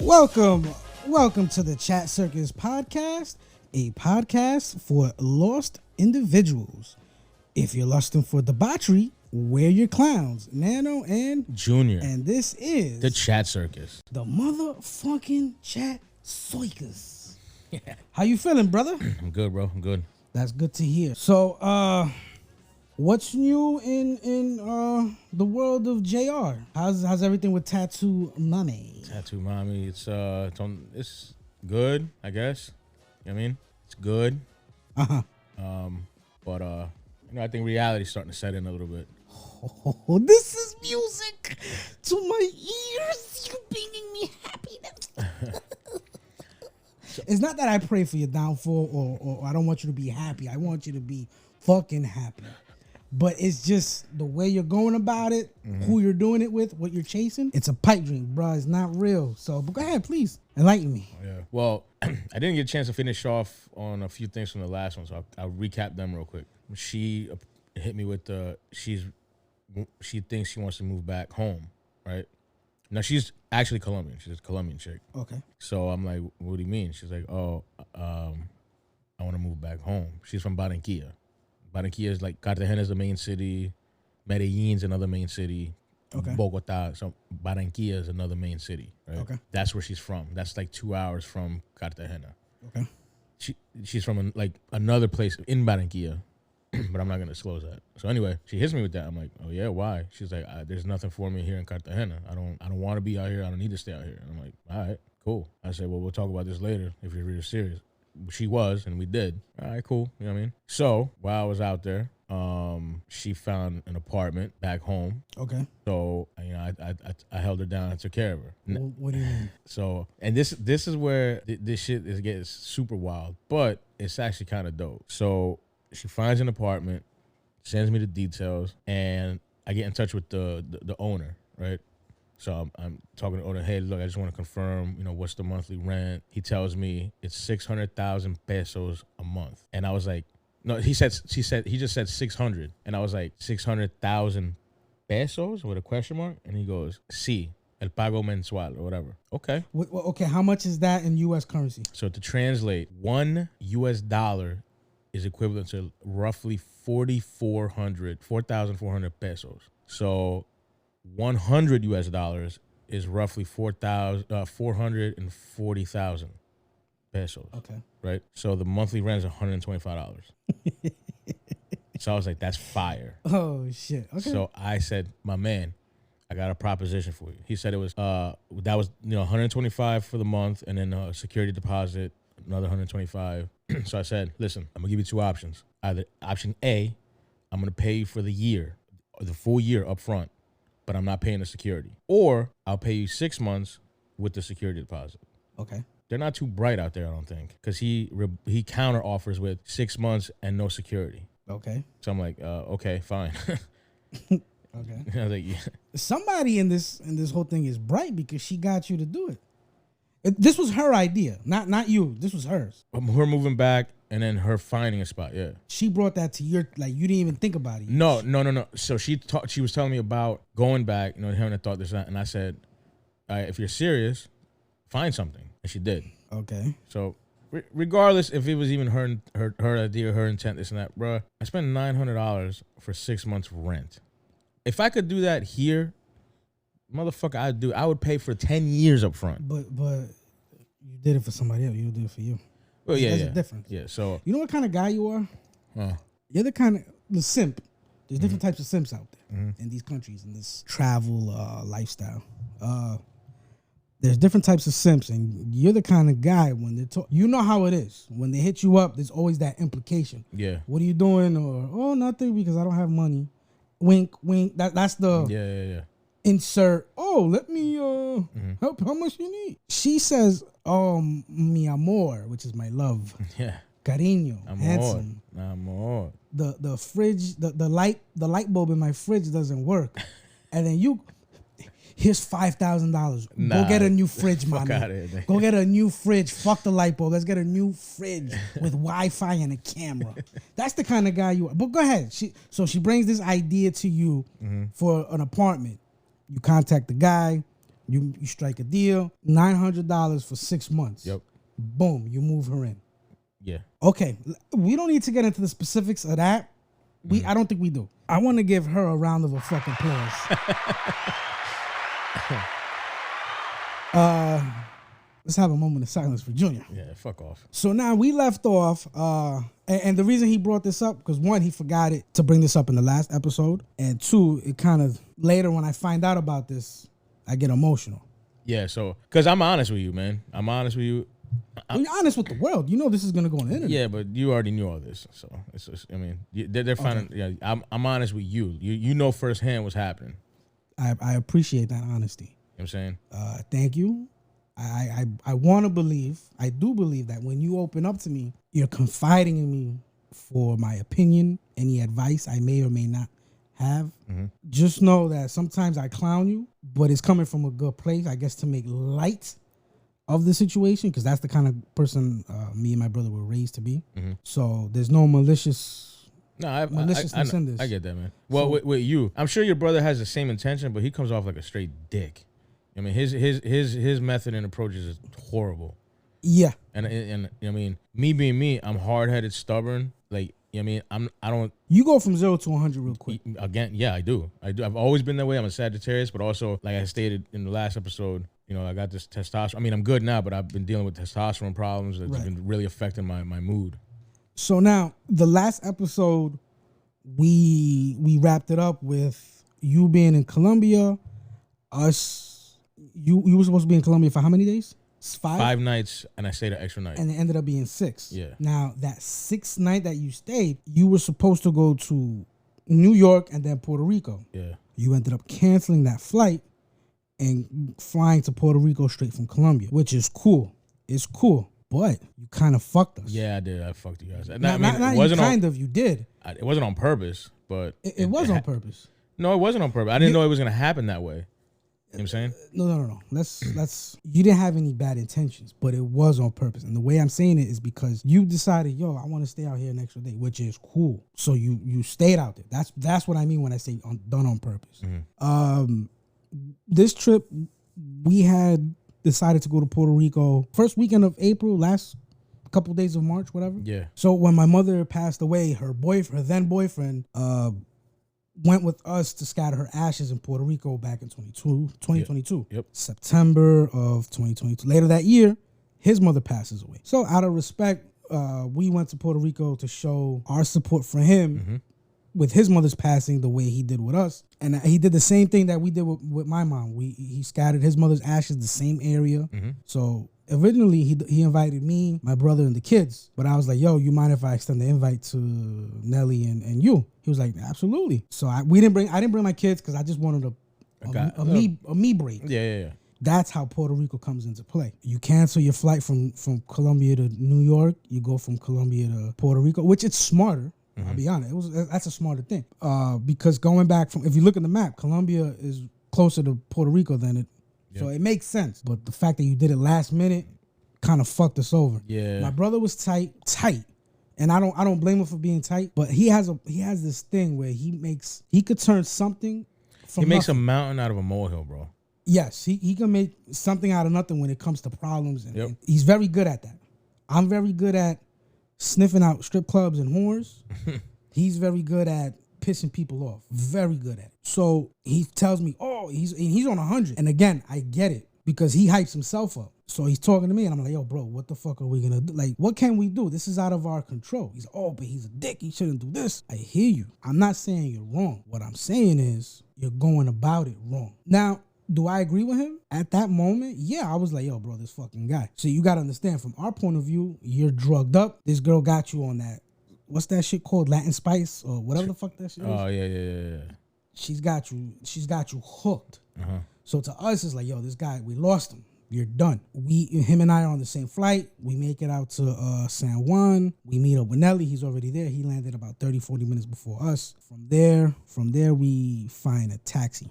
Welcome to the Chat Circus podcast, a podcast for lost individuals. If you're lusting for debauchery, we're your clowns, Nano and Junior. And this is the Chat Circus. The motherfucking Chat Circus. Yeah. How you feeling, brother? I'm good, bro. I'm good. That's good to hear. So, what's new in the world of JR? How's everything with Tattoo Mommy? Tattoo Mommy, it's good, I guess. You know what I mean? It's good. But I think reality's starting to set in a little bit. Oh, this is music to my ears. You bringing me happiness. It's not that I pray for your downfall or I don't want you to be happy. I want you to be fucking happy. But it's just the way you're going about it, who you're doing it with, what you're chasing. It's a pipe dream, bro. It's not real. So, but go ahead, please enlighten me. Yeah. Well, I didn't get a chance to finish off on a few things from the last one, so I'll recap them real quick. She hit me with she thinks she wants to move back home, right? Now, she's actually Colombian. She's a Colombian chick. Okay. So I'm like, what do you mean? She's like, I want to move back home. She's from Barranquilla. Barranquilla is like, Cartagena is the main city. Medellin's another main city. Okay. Bogota. So Barranquilla is another main city, right? Okay. That's where she's from. That's like 2 hours from Cartagena. Okay. She's from another place in Barranquilla, but I'm not going to disclose that. So anyway, she hits me with that. I'm like, oh yeah, why? She's like, there's nothing for me here in Cartagena. I don't want to be out here. I don't need to stay out here. And I'm like, all right, cool. I said, well, we'll talk about this later if you're really serious. She was, and we did. All right, cool. You know what I mean? So while I was out there, she found an apartment back home. Okay. So I held her down and took care of her. What do you mean? So, and this is where this shit gets super wild, but it's actually kind of dope. So she finds an apartment, sends me the details, and I get in touch with the owner, right? So I'm talking to the owner, hey, look, I just want to confirm, what's the monthly rent? He tells me it's 600,000 pesos a month. And I was like, no, he just said 600. And I was like, 600,000 pesos with a question mark? And he goes, sí, el pago mensual or whatever. Okay. Okay, how much is that in U.S. currency? So to translate, $1 is equivalent to roughly 4,400 pesos. So $100 US is roughly 440,000 pesos. Okay. Right? So the monthly rent is $125. So I was like, that's fire. Oh shit. Okay. So I said, my man, I got a proposition for you. He said it was that was 125 for the month and then a security deposit, another 125. So I said, listen, I'm gonna give you two options. Either option A, I'm gonna pay you for the year, or the full year up front, but I'm not paying the security. Or I'll pay you 6 months with the security deposit. Okay. They're not too bright out there, I don't think, because he counter offers with 6 months and no security. Okay. So I'm like, okay, fine. Okay. I was like, yeah. Somebody in this whole thing is bright because she got you to do it. This was her idea, not you. This was hers. Her moving back and then her finding a spot, yeah. She brought that to you didn't even think about it. No. So she was telling me about going back, having a thought this and that, and I said, all right, if you're serious, find something. And she did. Okay. So regardless if it was even her idea, her intent, this and that, bruh, I spent $900 for 6 months rent. If I could do that here, motherfucker, I would pay for 10 years up front. But you did it for somebody else. You did it for you. Well, yeah, There's a difference. Yeah, so you know what kind of guy you are? You're the simp. There's different types of simps out there in these countries, in this travel lifestyle. There's different types of simps, and you're the kind of guy when they talk. You know how it is. When they hit you up, there's always that implication. Yeah. What are you doing? Or nothing because I don't have money. Wink, wink. That's the yeah. Insert. Oh, let me help. How much you need? She says, mi amor, which is my love. Yeah. Cariño, handsome. Amor. The fridge, the light bulb in my fridge doesn't work, and then here's $5,000. Go get a new fridge, man. Go get a new fridge. Fuck the light bulb. Let's get a new fridge with Wi-Fi and a camera. That's the kind of guy you are. But go ahead. She brings this idea to you for an apartment. You contact the guy. You strike a deal, $900 for 6 months. Yep. Boom, you move her in. Yeah. Okay, we don't need to get into the specifics of that. I don't think we do. I want to give her a round of a fucking applause. Let's have a moment of silence for Junior. Yeah, fuck off. So now we left off, and the reason he brought this up, because one, he forgot it to bring this up in the last episode, and two, it kind of, later when I find out about this, I get emotional. Yeah, so, because I'm honest with you, man. I'm honest with you. You're honest with the world. You know this is going to go on the internet. Yeah, but you already knew all this. So, it's just, I mean, they're finding, okay. Yeah, I'm honest with you. You know firsthand what's happening. I appreciate that honesty. You know what I'm saying? Thank you. I want to believe, I do believe that when you open up to me, you're confiding in me for my opinion, any advice I may or may not have. Mm-hmm. Just know that sometimes I clown you, but it's coming from a good place, I guess, to make light of the situation, because that's the kind of person me and my brother were raised to be. Mm-hmm. So there's no maliciousness in this. I get that, man. Well, with you, I'm sure your brother has the same intention, but he comes off like a straight dick. I mean, his method and approach is horrible. Yeah. And I mean, me being me, I'm hard-headed, stubborn. Like, I mean, I don't. You go from 0 to 100 real quick. Again, yeah, I do. I've always been that way. I'm a Sagittarius, but also, like I stated in the last episode, you know, I got this testosterone. I mean, I'm good now, but I've been dealing with testosterone problems that's been really affecting my mood. So now, the last episode, we wrapped it up with you being in Colombia, us. You were supposed to be in Colombia for how many days? 5? 5 nights, and I stayed an extra night. And it ended up being 6. Yeah. Now, that 6th night that you stayed, you were supposed to go to New York and then Puerto Rico. Yeah. You ended up canceling that flight and flying to Puerto Rico straight from Colombia, which is cool. It's cool. But you kind of fucked us. Yeah, I did. I fucked you guys. You did. It wasn't on purpose, but... It was on purpose. No, it wasn't on purpose. I didn't know it was going to happen that way. You know what I'm saying? No. Let's. You didn't have any bad intentions, but it was on purpose. And the way I'm saying it is because you decided, I want to stay out here an extra day, which is cool. So you stayed out there. That's what I mean when I say done on purpose. Mm-hmm. This trip, we had decided to go to Puerto Rico first weekend of April, last couple days of March, whatever. Yeah. So when my mother passed away, her then boyfriend, went with us to scatter her ashes in Puerto Rico back in 2022. Yep. September of 2022. Later that year, his mother passes away. So out of respect, we went to Puerto Rico to show our support for him with his mother's passing the way he did with us. And he did the same thing that we did with my mom. He scattered his mother's ashes the same area. Mm-hmm. So originally, he invited me, my brother, and the kids. But I was like, yo, you mind if I extend the invite to Nelly and you? He was like, absolutely. So I didn't bring my kids because I just wanted a me break. Yeah. That's how Puerto Rico comes into play. You cancel your flight from Colombia to New York. You go from Colombia to Puerto Rico, which it's smarter. Mm-hmm. I'll be honest. That's a smarter thing. Because going back if you look at the map, Colombia is closer to Puerto Rico than it. Yep. So it makes sense. But the fact that you did it last minute kind of fucked us over. Yeah. My brother was tight. And I don't blame him for being tight, but he has this thing where he could turn something from makes nothing. A mountain out of a molehill, bro. Yes, he can make something out of nothing when it comes to problems, and he's very good at that. I'm very good at sniffing out strip clubs and whores. He's very good at pissing people off. Very good at it. So he tells me, he's on 100. And again, I get it because he hypes himself up. So he's talking to me and I'm like, yo, bro, what the fuck are we going to do? Like, what can we do? This is out of our control. He's like, but he's a dick. He shouldn't do this. I hear you. I'm not saying you're wrong. What I'm saying is you're going about it wrong. Now, do I agree with him? At that moment, yeah, I was like, yo, bro, this fucking guy. So you got to understand, from our point of view, you're drugged up. This girl got you on that. What's that shit called? Latin Spice or whatever the fuck that shit is? Oh, yeah. She's got you hooked. Uh-huh. So to us, it's like, yo, this guy, we lost him. You're done. Him and I are on the same flight. We make it out to San Juan. We meet up with Nelly. He's already there. He landed about 30, 40 minutes before us. From there, we find a taxi.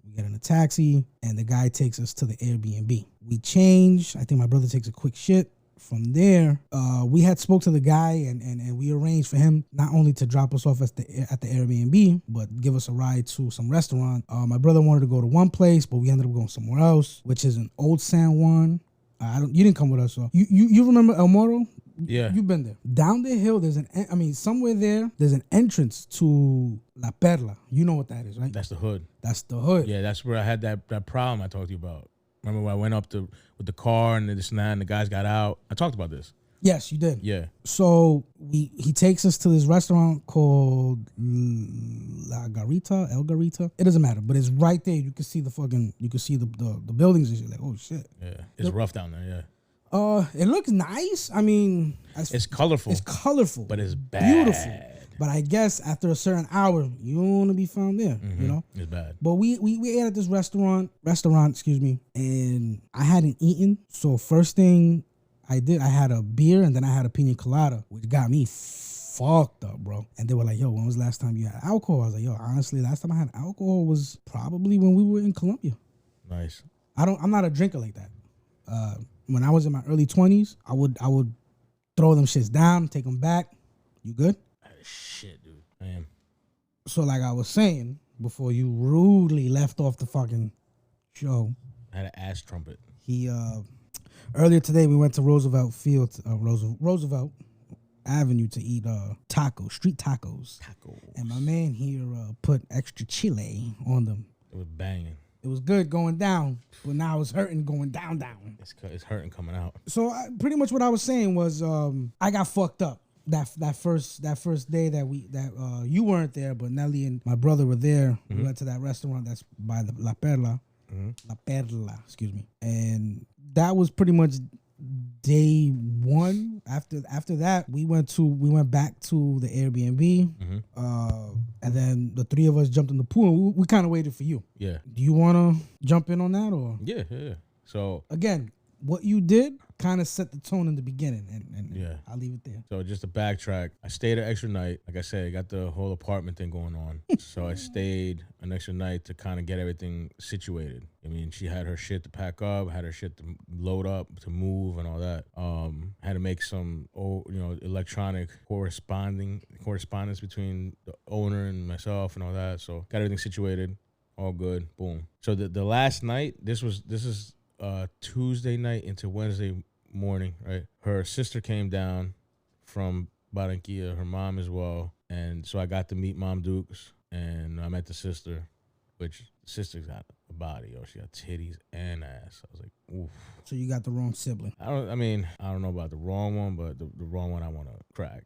We get in a taxi, and the guy takes us to the Airbnb. We change. I think my brother takes a quick shit. From there, we had spoke to the guy and we arranged for him not only to drop us off at the Airbnb, but give us a ride to some restaurant. My brother wanted to go to one place, but we ended up going somewhere else, which is an Old San Juan. You didn't come with us, so you remember El Moro? Yeah, you've been there. down the hill. Somewhere there's an entrance to La Perla. You know what that is, right? That's the hood. That's the hood. Yeah, that's where I had that problem I talked to you about. Remember when I went up with the car and this and that, and the guys got out? I talked about this. Yes, you did. Yeah. So he takes us to this restaurant called El Garita. It doesn't matter, but it's right there. You can see the buildings and shit. Like, oh shit. Yeah, it's rough down there. Yeah. It looks nice. I mean, it's colorful. It's colorful, but it's bad. Beautiful. But I guess after a certain hour, you don't want to be found there. Mm-hmm. You know, it's bad. But we ate at this restaurant, and I hadn't eaten. So first thing I did, I had a beer and then I had a pina colada, which got me fucked up, bro. And they were like, "Yo, when was the last time you had alcohol?" I was like, "Yo, honestly, last time I had alcohol was probably when we were in Colombia." Nice. I'm not a drinker like that. When I was in my early 20s, I would throw them shits down, take them back. You good? Shit, dude. I am. So like I was saying before, you rudely left off the fucking show. I had an ass trumpet. Earlier today we went to Roosevelt Avenue to eat street tacos. And my man here put extra chile on them. It was banging. It was good going down, but now it's hurting going down. It's hurting coming out. So pretty much what I was saying was I got fucked up that first day that you weren't there, but Nelly and my brother were there. Mm-hmm. We went to that restaurant that's by the La Perla. Mm-hmm. La Perla, excuse me. And that was pretty much day one. After that, we went back to the Airbnb, mm-hmm. And then the three of us jumped in the pool. We kind of waited for you. Yeah. Do you want to jump in on that or? Yeah. So again, what you did kind of set the tone in the beginning, and yeah, I'll leave it there. So just to backtrack, I stayed an extra night. Like I said, I got the whole apartment thing going on. So I stayed an extra night to kind of get everything situated. I mean, she had her shit to pack up, had her shit to load up, to move and all that. Had to make some, electronic correspondence between the owner and myself and all that. So got everything situated, all good, boom. So the last night, this is Tuesday night into Wednesday morning, right? Her sister came down from Barranquilla, her mom as well. And so I got to meet Mom Dukes, and I met the sister, which the sister's got a body, she got titties and ass. I was like, oof. So you got the wrong sibling. I don't know about the wrong one, but the wrong one I want to crack.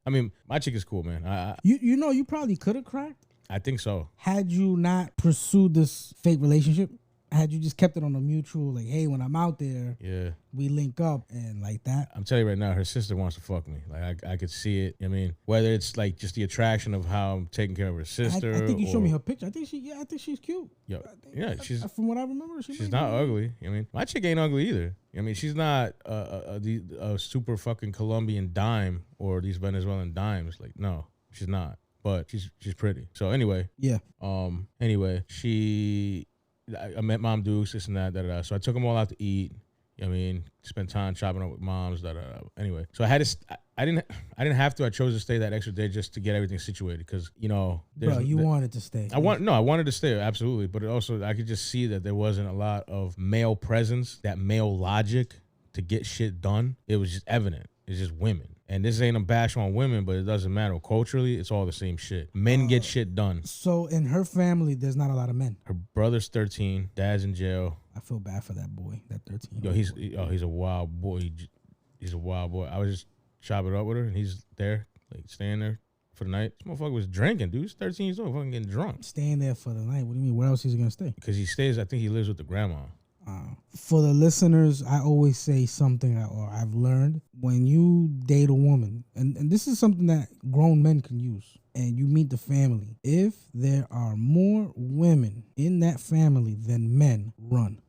I mean, my chick is cool, man. You probably could have cracked. I think so. Had you not pursued this fake relationship, had you just kept it on a mutual, like, hey, when I'm out there, yeah, we link up and like that. I'm telling you right now, her sister wants to fuck me. Like I could see it. I mean, whether it's like just the attraction of how I'm taking care of her sister. I think you showed me her picture. I think she's cute. She's from what I remember, she's not ugly. I mean, my chick ain't ugly either. I mean, she's not a super fucking Colombian dime or these Venezuelan dimes. Like, no, she's not. But she's pretty. So anyway, yeah. Anyway, I met Mom Dukes, this and that, da-da-da. So I took them all out to eat. I mean, spent time chopping up with moms, da-da-da. Anyway, so I didn't have to. I chose to stay that extra day just to get everything situated because, bro, you wanted to stay. I wanted to stay, absolutely. But also, I could just see that there wasn't a lot of male presence, that male logic to get shit done. It was just evident. It's just women. And this ain't a bash on women, but it doesn't matter. Culturally, it's all the same shit. Men get shit done. So in her family, there's not a lot of men. Her brother's 13. Dad's in jail. I feel bad for that boy, that 13. Yo, he's a wild boy. He's a wild boy. I was just chopping it up with her, and he's there, like staying there for the night. This motherfucker was drinking, dude. He's 13 years old, fucking getting drunk. Staying there for the night? What do you mean? Where else is he gonna stay? Because he stays. I think he lives with the grandma. For the listeners, I always say something I've learned. When you date a woman, and this is something that grown men can use, and you meet the family, if there are more women in that family than men, run.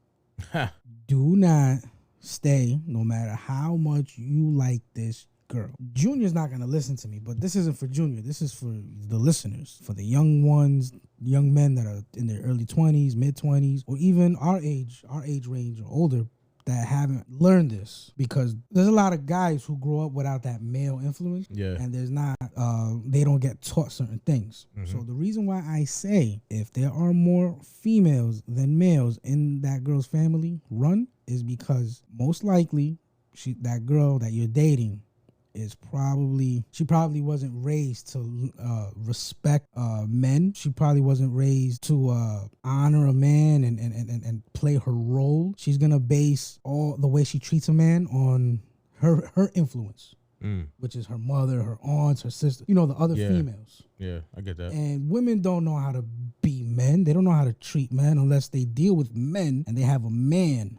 Do not stay, no matter how much you like this girl. Junior's not going to listen to me, but this isn't for Junior. This is for the listeners, for the young ones, young men that are in their early 20s, mid 20s, or even our age range or older, that haven't learned this, because there's a lot of guys who grow up without that male influence, and there's not they don't get taught certain things. So the reason why I say if there are more females than males in that girl's family, run, is because most likely that girl that you're dating she probably wasn't raised to respect men. She probably wasn't raised to honor a man and play her role. She's gonna base all the way she treats a man on her influence, which is her mother, her aunts, her sister, the other females. Yeah, I get that. And women don't know how to be men. They don't know how to treat men unless they deal with men and they have a man,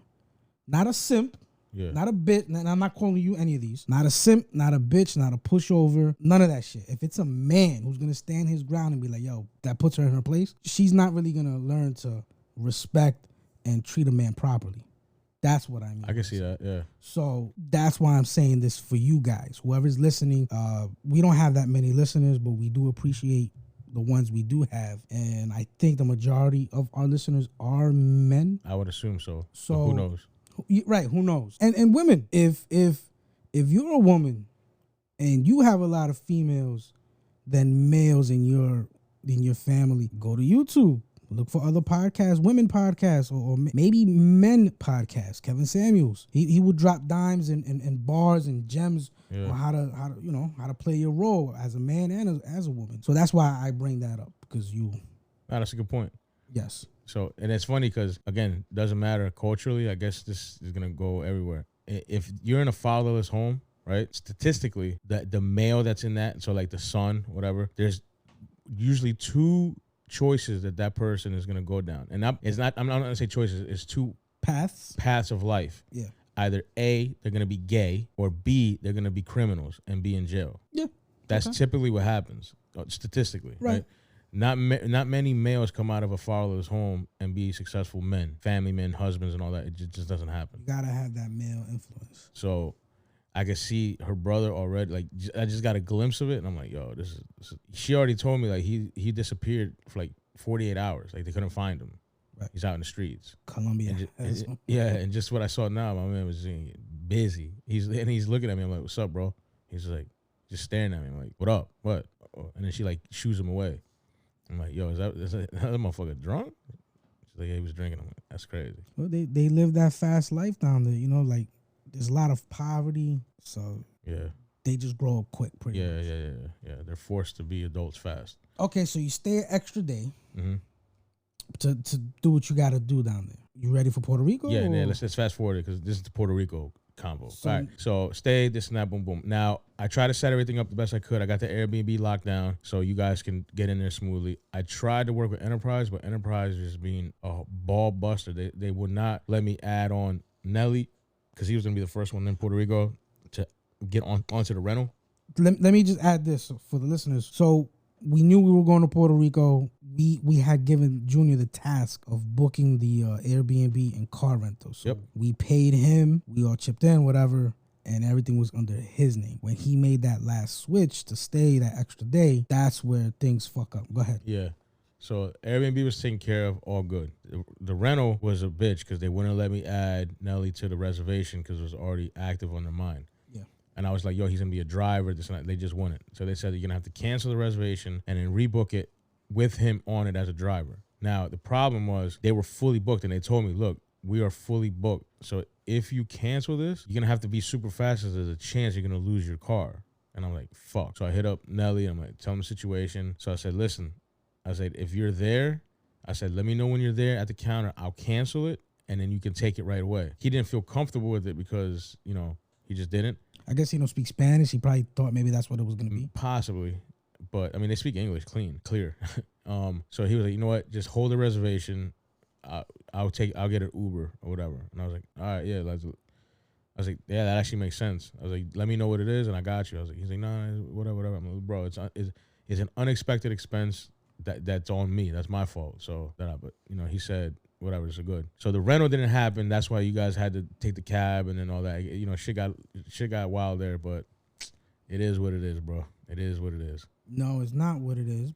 not a simp. Yeah. Not a bitch, and I'm not calling you any of these. Not a simp, not a bitch, not a pushover, none of that shit. If it's a man who's gonna stand his ground and be like, yo, that puts her in her place, she's not really gonna learn to respect and treat a man properly. That's what I mean. I can see that, yeah. So that's why I'm saying this for you guys. Whoever's listening, we don't have that many listeners, but we do appreciate the ones we do have. And I think the majority of our listeners are men. I would assume so. So but who knows? Right, who knows? And women, if you're a woman and you have a lot of females than males in your family, go to YouTube. Look for other podcasts, women podcasts, or maybe men podcasts. Kevin Samuels, he would drop dimes and bars and gems on how to play your role as a man and as a woman. So that's why I bring that up, because that's a good point. Yes. So, and it's funny because, again, doesn't matter culturally. I guess this is going to go everywhere. If you're in a fatherless home, right, statistically, the male that's in that, so like the son, whatever, there's usually two choices that person is going to go down. And I'm not going to say choices. It's two paths of life. Yeah. Either A, they're going to be gay, or B, they're going to be criminals and be in jail. Yeah. That's typically what happens, statistically, right? Not many males come out of a fatherless home and be successful men, family men, husbands, and all that. It just doesn't happen. You gotta have that male influence. So I could see her brother already. Like, I just got a glimpse of it, and I'm like, yo, this is. She already told me, like, he disappeared for like 48 hours. Like, they couldn't find him. Right. He's out in the streets. Colombia. And just what I saw now, my man was busy. He's looking at me. I'm like, what's up, bro? He's like, just staring at me. I'm like, what up? What? And then she like shoos him away. I'm like, yo, is that motherfucker drunk? She's like, yeah, he was drinking. I'm like, that's crazy. Well, they live that fast life down there. Like, there's a lot of poverty, so yeah, they just grow up quick, pretty much. Yeah. They're forced to be adults fast. Okay, so you stay an extra day to do what you got to do down there. You ready for Puerto Rico? Yeah, let's fast forward it, because this is the Puerto Rico combo. All right, so stay, this and that, boom, boom. Now, I try to set everything up the best I could. I got the Airbnb locked down so you guys can get in there smoothly. I tried to work with Enterprise, but Enterprise is being a ball buster. They would not let me add on Nelly, because he was going to be the first one in Puerto Rico to get onto the rental. Let me just add this for the listeners. So we knew we were going to Puerto Rico. We had given Junior the task of booking the Airbnb and car rental. So we paid him. We all chipped in, whatever, and everything was under his name. When he made that last switch to stay that extra day, that's where things fuck up. Go ahead. Yeah. So Airbnb was taken care of, all good. The rental was a bitch because they wouldn't let me add Nelly to the reservation because it was already active on their mind. And I was like, yo, he's going to be a driver. This and that. They just wouldn't. So they said you're going to have to cancel the reservation and then rebook it with him on it as a driver. Now, the problem was they were fully booked, and they told me, look, we are fully booked. So if you cancel this, you're going to have to be super fast, as there's a chance you're going to lose your car. And I'm like, fuck. So I hit up Nelly. I'm like, tell him the situation. So I said, listen, I said, if you're there, I said, let me know when you're there at the counter. I'll cancel it, and then you can take it right away. He didn't feel comfortable with it because, he just didn't. I guess he don't speak Spanish. He probably thought maybe that's what it was going to be. Possibly. But, I mean, they speak English clear. So he was like, you know what? Just hold the reservation. I'll get an Uber or whatever. And I was like, all right, yeah. I was like, yeah, that actually makes sense. I was like, let me know what it is, and I got you. I was like, he's like, nah, whatever. I'm like, bro, it's an unexpected expense that's on me. That's my fault. So, but, he said, whatever, it's good. So the rental didn't happen. That's why you guys had to take the cab and then all that. Shit got wild there, but it is what it is, bro. It is what it is. No, it's not what it is.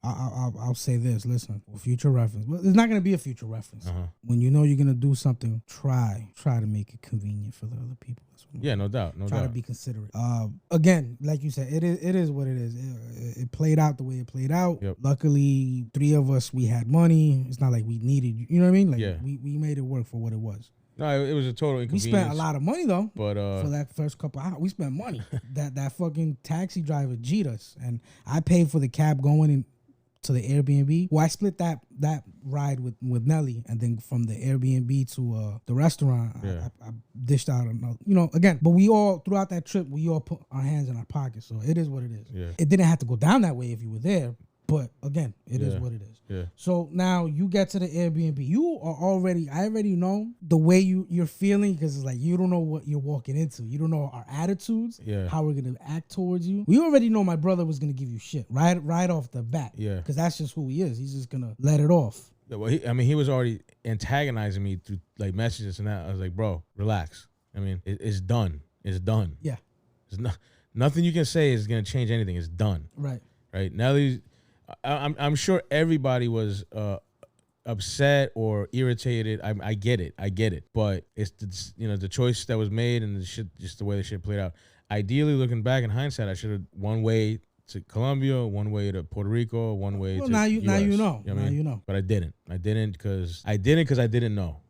I'll say this. Listen, for future reference. Well, it's not gonna be a future reference. When you know you're gonna do something, try to make it convenient for the other people. Yeah, no doubt. Try to be considerate. Again, like you said, it is what it is. It played out the way it played out. Yep. Luckily, 3 of us, we had money. It's not like we needed, you know what I mean? Like Yeah. we made it work for what it was. No, it was a total inconvenience. We spent a lot of money though, but for that first couple hours, we spent money. that fucking taxi driver G'd us, and I paid for the cab going in to the Airbnb. Well, I split that ride with Nelly, and then from the Airbnb to the restaurant, I dished out another, again. But we all, throughout that trip, we all put our hands in our pockets. So it is what it is. Yeah. It didn't have to go down that way if you were there, but again, it is what it is. Yeah. So now you get to the Airbnb. I already know the way you're feeling, because it's like you don't know what you're walking into. You don't know our attitudes, how we're gonna act towards you. We already know my brother was gonna give you shit right off the bat. Yeah. Because that's just who he is. He's just gonna let it off. Yeah, well, he was already antagonizing me through like messages and that. I was like, bro, relax. I mean, it's done. It's done. Yeah. There's nothing you can say is gonna change anything. It's done. Right. Now I'm sure everybody was upset or irritated. I get it. But it's the choice that was made and the shit, just the way the shit played out. Ideally, looking back in hindsight, I should have one way to Colombia, one way to Puerto Rico, one way to now you US, know. you know now you know. But I didn't because I didn't know.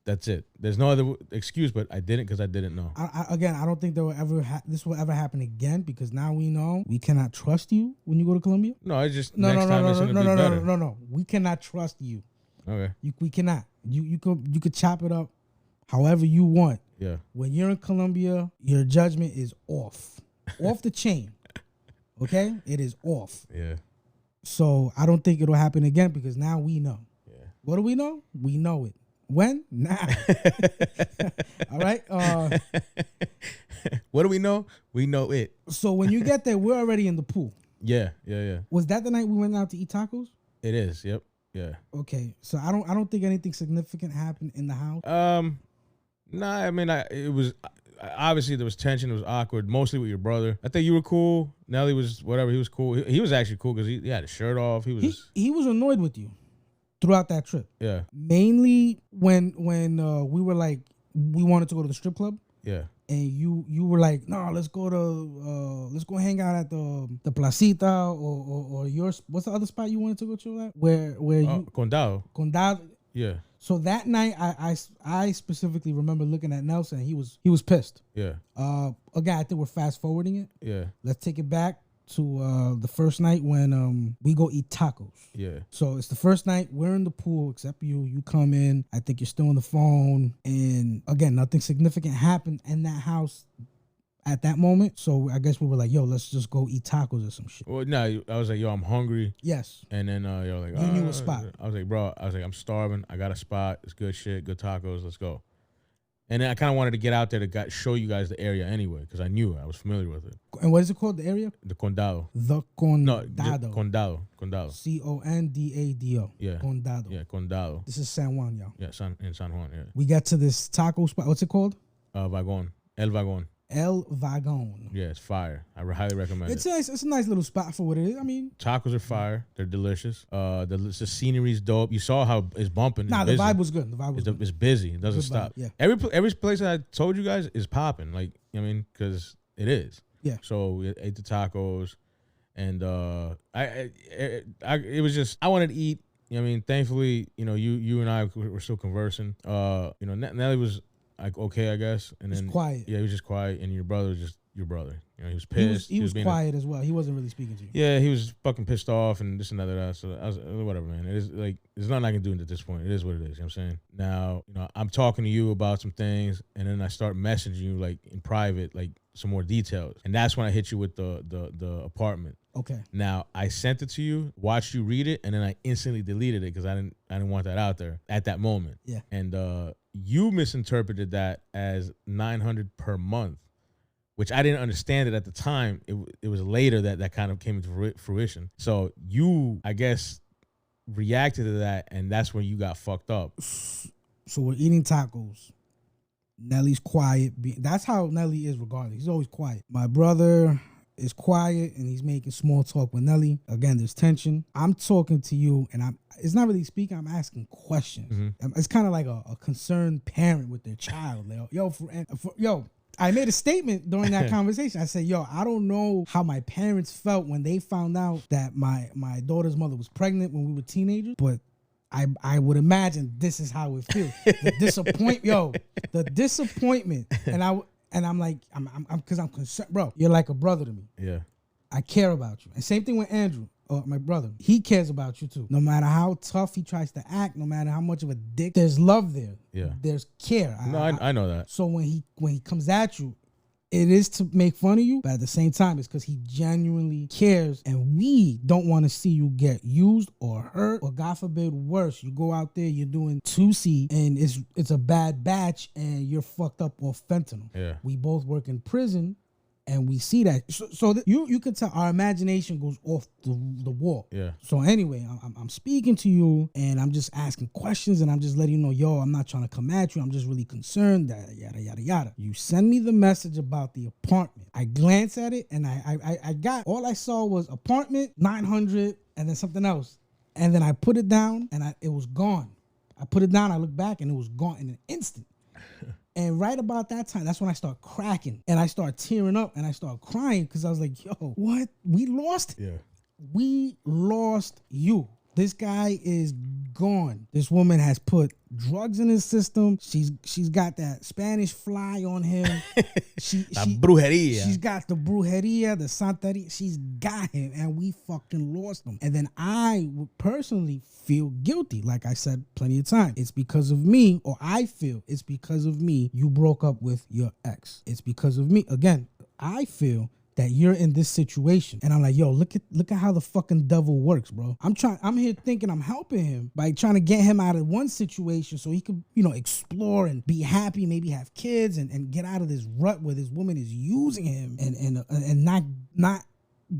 That's it. There's no other excuse, but I didn't because I didn't know. I don't think this will ever happen again, because now we know we cannot trust you when you go to Colombia. No, it's just next time it's gonna be better. No. We cannot trust you. Okay. We cannot. You could chop it up however you want. Yeah. When you're in Colombia, your judgment is off the chain. Okay, it is off. Yeah. So I don't think it'll happen again, because now we know. Yeah. What do we know? We know it. When? Now. All right. What do we know? We know it. So when you get there, we're already in the pool. Yeah. Was that the night we went out to eat tacos? It is. Yep. Yeah. Okay. So I don't think anything significant happened in the house. Nah. I mean, it was obviously there was tension. It was awkward, mostly with your brother. I think you were cool. Nelly was whatever. He was cool. He was actually cool because he had his shirt off. He was annoyed with you throughout that trip. Yeah. Mainly when we were like, we wanted to go to the strip club. Yeah. And you were like, no, let's go hang out at the Placita or yours. What's the other spot you wanted to go to? Where you Condado. Yeah. So that night, I specifically remember looking at Nelson. And he was pissed. Yeah. Again, I think we're fast forwarding it. Yeah. Let's take it back to the first night when we go eat tacos. Yeah. So it's the first night, we're in the pool except you come in. I think you're still on the phone, and again, nothing significant happened in that house at that moment. So I guess we were like, yo, let's just go eat tacos or some shit. Well, no, I was like, yo, I'm hungry. Yes. And then you're like, you knew a spot. I was like, bro, I'm starving. I got a spot. It's good shit, good tacos. Let's go. And then I kind of wanted to get out there to show you guys the area anyway, because I knew it. I was familiar with it. And what is it called, the area? The Condado. The Condado. No, Condado. Condado. Yeah. Condado. Yeah, Condado. This is San Juan, y'all. Yeah, in San Juan, yeah. We got to this taco spot. What's it called? Vagon. El Vagon. El Vagon. Yeah, it's fire. I highly recommend it. It's a nice little spot for what it is. I mean, tacos are fire. They're delicious. The scenery's dope. You saw how it's bumping. It's the vibe was good. It's busy. It doesn't stop. Yeah. Every place that I told you guys is popping. Like, I mean, because it is. Yeah. So we ate the tacos, and it was just, I wanted to eat. You know what I mean? Thankfully, you and I were still conversing. Nelly was like, okay, I guess. And then quiet. Yeah, he was just quiet. And your brother was just your brother. He was pissed. He was quiet as well. He wasn't really speaking to you. Yeah, he was fucking pissed off and this and that. So I was whatever, man. It is like, there's nothing I can do at this point. It is what it is. You know what I'm saying? Now, I'm talking to you about some things, and then I start messaging you like in private, like some more details. And that's when I hit you with the apartment. Okay. Now I sent it to you, watched you read it, and then I instantly deleted it because I didn't want that out there at that moment. Yeah. And you misinterpreted that as $900 per month, which I didn't understand it at the time. It was later that kind of came into fruition. So you, I guess, reacted to that, and that's when you got fucked up. So we're eating tacos. Nelly's quiet. That's how Nelly is regardless. He's always quiet. My brother is quiet and he's making small talk with Nelly. Again, there's tension. I'm talking to you, and it's not really speaking. I'm asking questions. It's kind of like a concerned parent with their child. Like, yo, I made a statement during that conversation. I said, yo, I don't know how my parents felt when they found out that my daughter's mother was pregnant when we were teenagers, but I would imagine this is how it feels. The disappointment. And I'm like, because I'm concerned, bro. You're like a brother to me. Yeah. I care about you. And same thing with Andrew, my brother. He cares about you too. No matter how tough he tries to act, no matter how much of a dick, there's love there. Yeah. There's care. I know that. So when he comes at you, it is to make fun of you, but at the same time, it's because he genuinely cares, and we don't want to see you get used or hurt, or God forbid, worse. You go out there, you're doing 2C, and it's a bad batch, and you're fucked up off fentanyl. Yeah. We both work in prison, and we see that. So you can tell our imagination goes off the wall. Yeah. So anyway, I'm speaking to you, and I'm just asking questions, and I'm just letting you know, yo, I'm not trying to come at you. I'm just really concerned that yada, yada, yada. You send me the message about the apartment. I glance at it, and I got, all I saw was apartment, 900, and then something else. And then I put it down, and it was gone. I put it down, I looked back, and it was gone in an instant. And right about that time, that's when I start cracking and I start tearing up and I start crying because I was like, yo, what? We lost? Yeah. We lost you. This guy is gone. This woman has put drugs in his system. She's got that Spanish fly on him. Brujeria. She's got the brujeria, the santeria. She's got him, and we fucking lost him. And then I would personally feel guilty. Like I said plenty of times, it's because of me, or I feel it's because of me you broke up with your ex. It's because of me. Again, I feel that you're in this situation. And I'm like, yo, look at how the fucking devil works, bro. I'm here thinking I'm helping him by trying to get him out of one situation so he could, explore and be happy, maybe have kids and get out of this rut where this woman is using him and not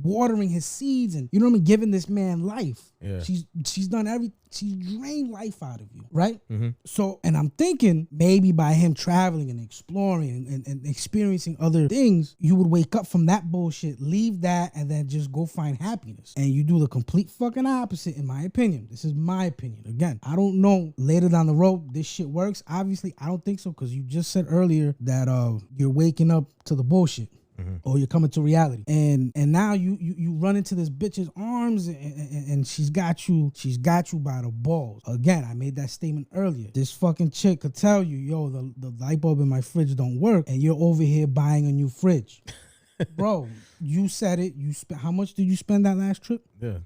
watering his seeds and giving this man life. Yeah. She's done she's drained life out of you, right? Mm-hmm. So, and I'm thinking maybe by him traveling and exploring and experiencing other things, you would wake up from that bullshit, leave that, and then just go find happiness. And you do the complete fucking opposite, in my opinion. This is my opinion. Again, I don't know later down the road this shit works. Obviously, I don't think so, because you just said earlier that you're waking up to the bullshit. Mm-hmm. Or you're coming to reality, and now you run into this bitch's arms, and she's got you by the balls. Again, I made that statement earlier. This fucking chick could tell you, yo, the light bulb in my fridge don't work, and you're over here buying a new fridge. Bro, you said it. How much did you spend that last trip? Yeah.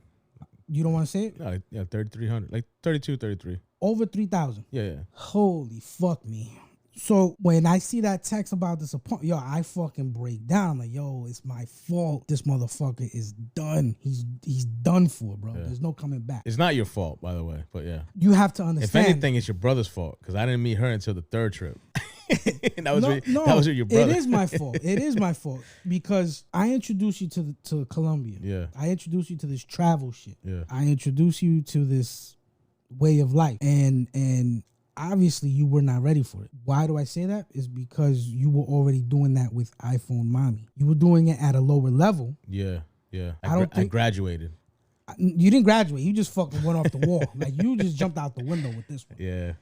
You don't want to say it? No, yeah, 3,300, like 32, 33. Over 3,000. Yeah. Holy fuck me. So when I see that text about this apartment, yo, I fucking break down. I'm like, yo, it's my fault. This motherfucker is done. He's done for, bro. Yeah. There's no coming back. It's not your fault, by the way, but yeah. You have to understand. If anything, it's your brother's fault, because I didn't meet her until the third trip. that was your brother. It is my fault. It is my fault, because I introduced you to Colombia. Yeah. I introduced you to this travel shit. Yeah. I introduced you to this way of life, and obviously you were not ready for it. Why do I say that? Is because you were already doing that with iPhone Mommy. You were doing it at a lower level. Yeah. I graduated. You didn't graduate. You just fucking went off the wall. Like, you just jumped out the window with this one. Yeah.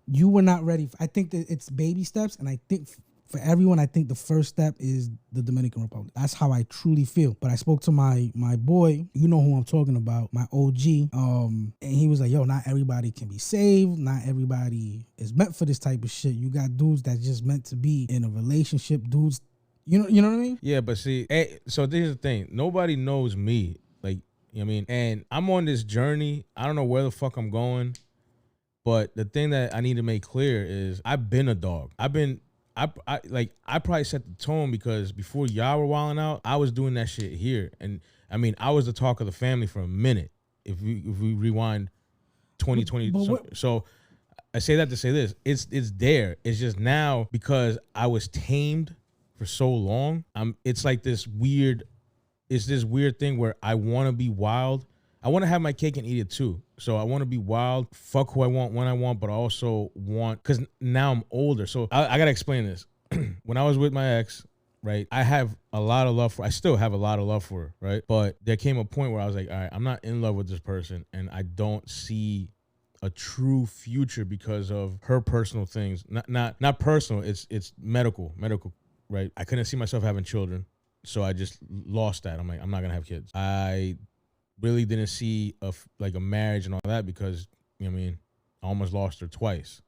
You were not ready. I think that it's baby steps, and I think for everyone, I think the first step is the Dominican Republic. That's how I truly feel. But I spoke to my boy, you know who I'm talking about, my OG, and he was like, yo, not everybody can be saved. Not everybody is meant for this type of shit. You got dudes that's just meant to be in a relationship. Dudes, you know what I mean? Yeah, but see, so this is the thing. Nobody knows me. Like, you know what I mean? And I'm on this journey. I don't know where the fuck I'm going. But the thing that I need to make clear is I've been a dog. I probably set the tone, because before y'all were wilding out, I was doing that shit here. And I mean, I was the talk of the family for a minute. If we rewind 2020, so I say that to say this: it's there. It's just now, because I was tamed for so long. It's like this weird thing where I want to be wild. I want to have my cake and eat it too. So I want to be wild, fuck who I want, when I want, but I also want, because now I'm older. So I got to explain this. When I was with my ex, right? I have a lot of love for, I still have a lot of love for her, right? But there came a point where I was like, all right, I'm not in love with this person, and I don't see a true future because of her personal things. Not personal, it's medical, right? I couldn't see myself having children, so I just lost that. I'm like, I'm not gonna have kids. I really didn't see a marriage and all that because, you know what I mean, I almost lost her twice.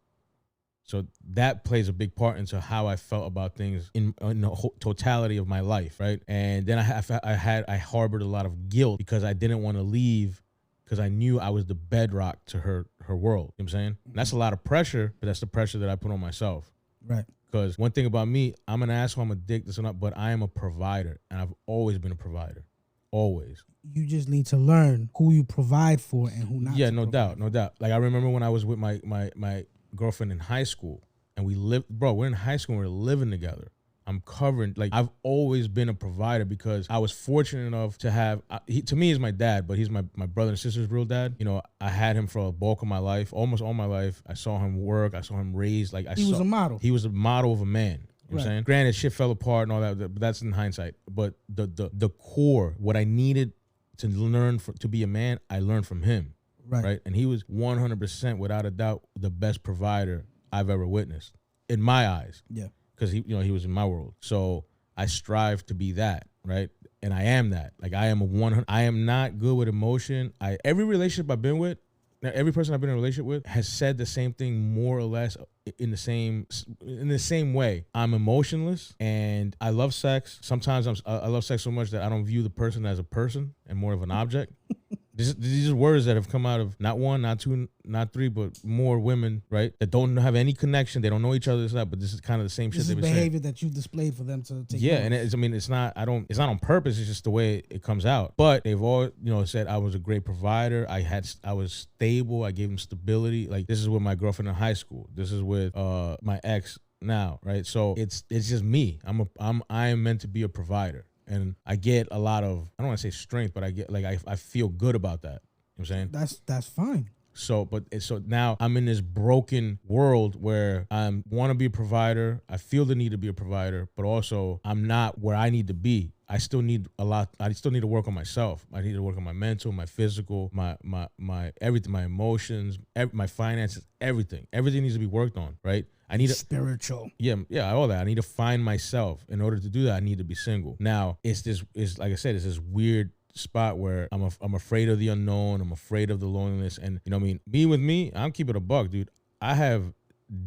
So that plays a big part into how I felt about things in the whole totality of my life, right? And then I harbored a lot of guilt because I didn't want to leave because I knew I was the bedrock to her world. You know what I'm saying? And that's a lot of pressure, but that's the pressure that I put on myself. Right. Because one thing about me, I'm an asshole, I'm a dick, this and that, but I am a provider, and I've always been a provider. Always. You just need to learn who you provide for and who not. Yeah, no doubt. Like I remember when I was with my girlfriend in high school, and we're in high school and we're living together. I'm covering, like, I've always been a provider because I was fortunate enough to have, to me, he's my dad, but he's my brother and sister's real dad. You know, I had him for a bulk of my life, almost all my life. I saw him work. I saw him raised. He was a model. He was a model of a man. You know what I'm saying? Granted, shit fell apart and all that, but that's in hindsight. But the core, what I needed to learn to be a man, I learned from him. Right. And he was 100%, without a doubt, the best provider I've ever witnessed in my eyes. Yeah. Because he was in my world. So I strive to be that, right? And I am that. Like, I am 100. I am not good with emotion. Every relationship I've been with, every person I've been in a relationship with has said the same thing more or less in the same way. I'm emotionless and I love sex. Sometimes I love sex so much that I don't view the person as a person and more of an object. These are words that have come out of not one, not two, not three, but more women, right? That don't have any connection. They don't know each other, but this is kind of the same shit they've been saying. This is behavior that you've displayed for them to take. Yeah, and it's not on purpose. It's just the way it comes out. But they've all, said I was a great provider. I was stable. I gave them stability. Like, this is with my girlfriend in high school. This is with my ex now, right? So it's just me. I am meant to be a provider. And I get a lot of, I don't want to say strength, but I get, like, I feel good about that. You know what I'm saying? That's fine. So now I'm in this broken world where I want to be a provider. I feel the need to be a provider, but also I'm not where I need to be. I still need a lot. I still need to work on myself. I need to work on my mental, my physical, my everything, my emotions, my finances, everything. Everything needs to be worked on, right? I need spiritual. Yeah, all that. I need to find myself. In order to do that, I need to be single. Now, it's like I said, it's this weird spot where I'm afraid of the unknown. I'm afraid of the loneliness. And you know what I mean? With me, I'm keeping a buck, dude. I have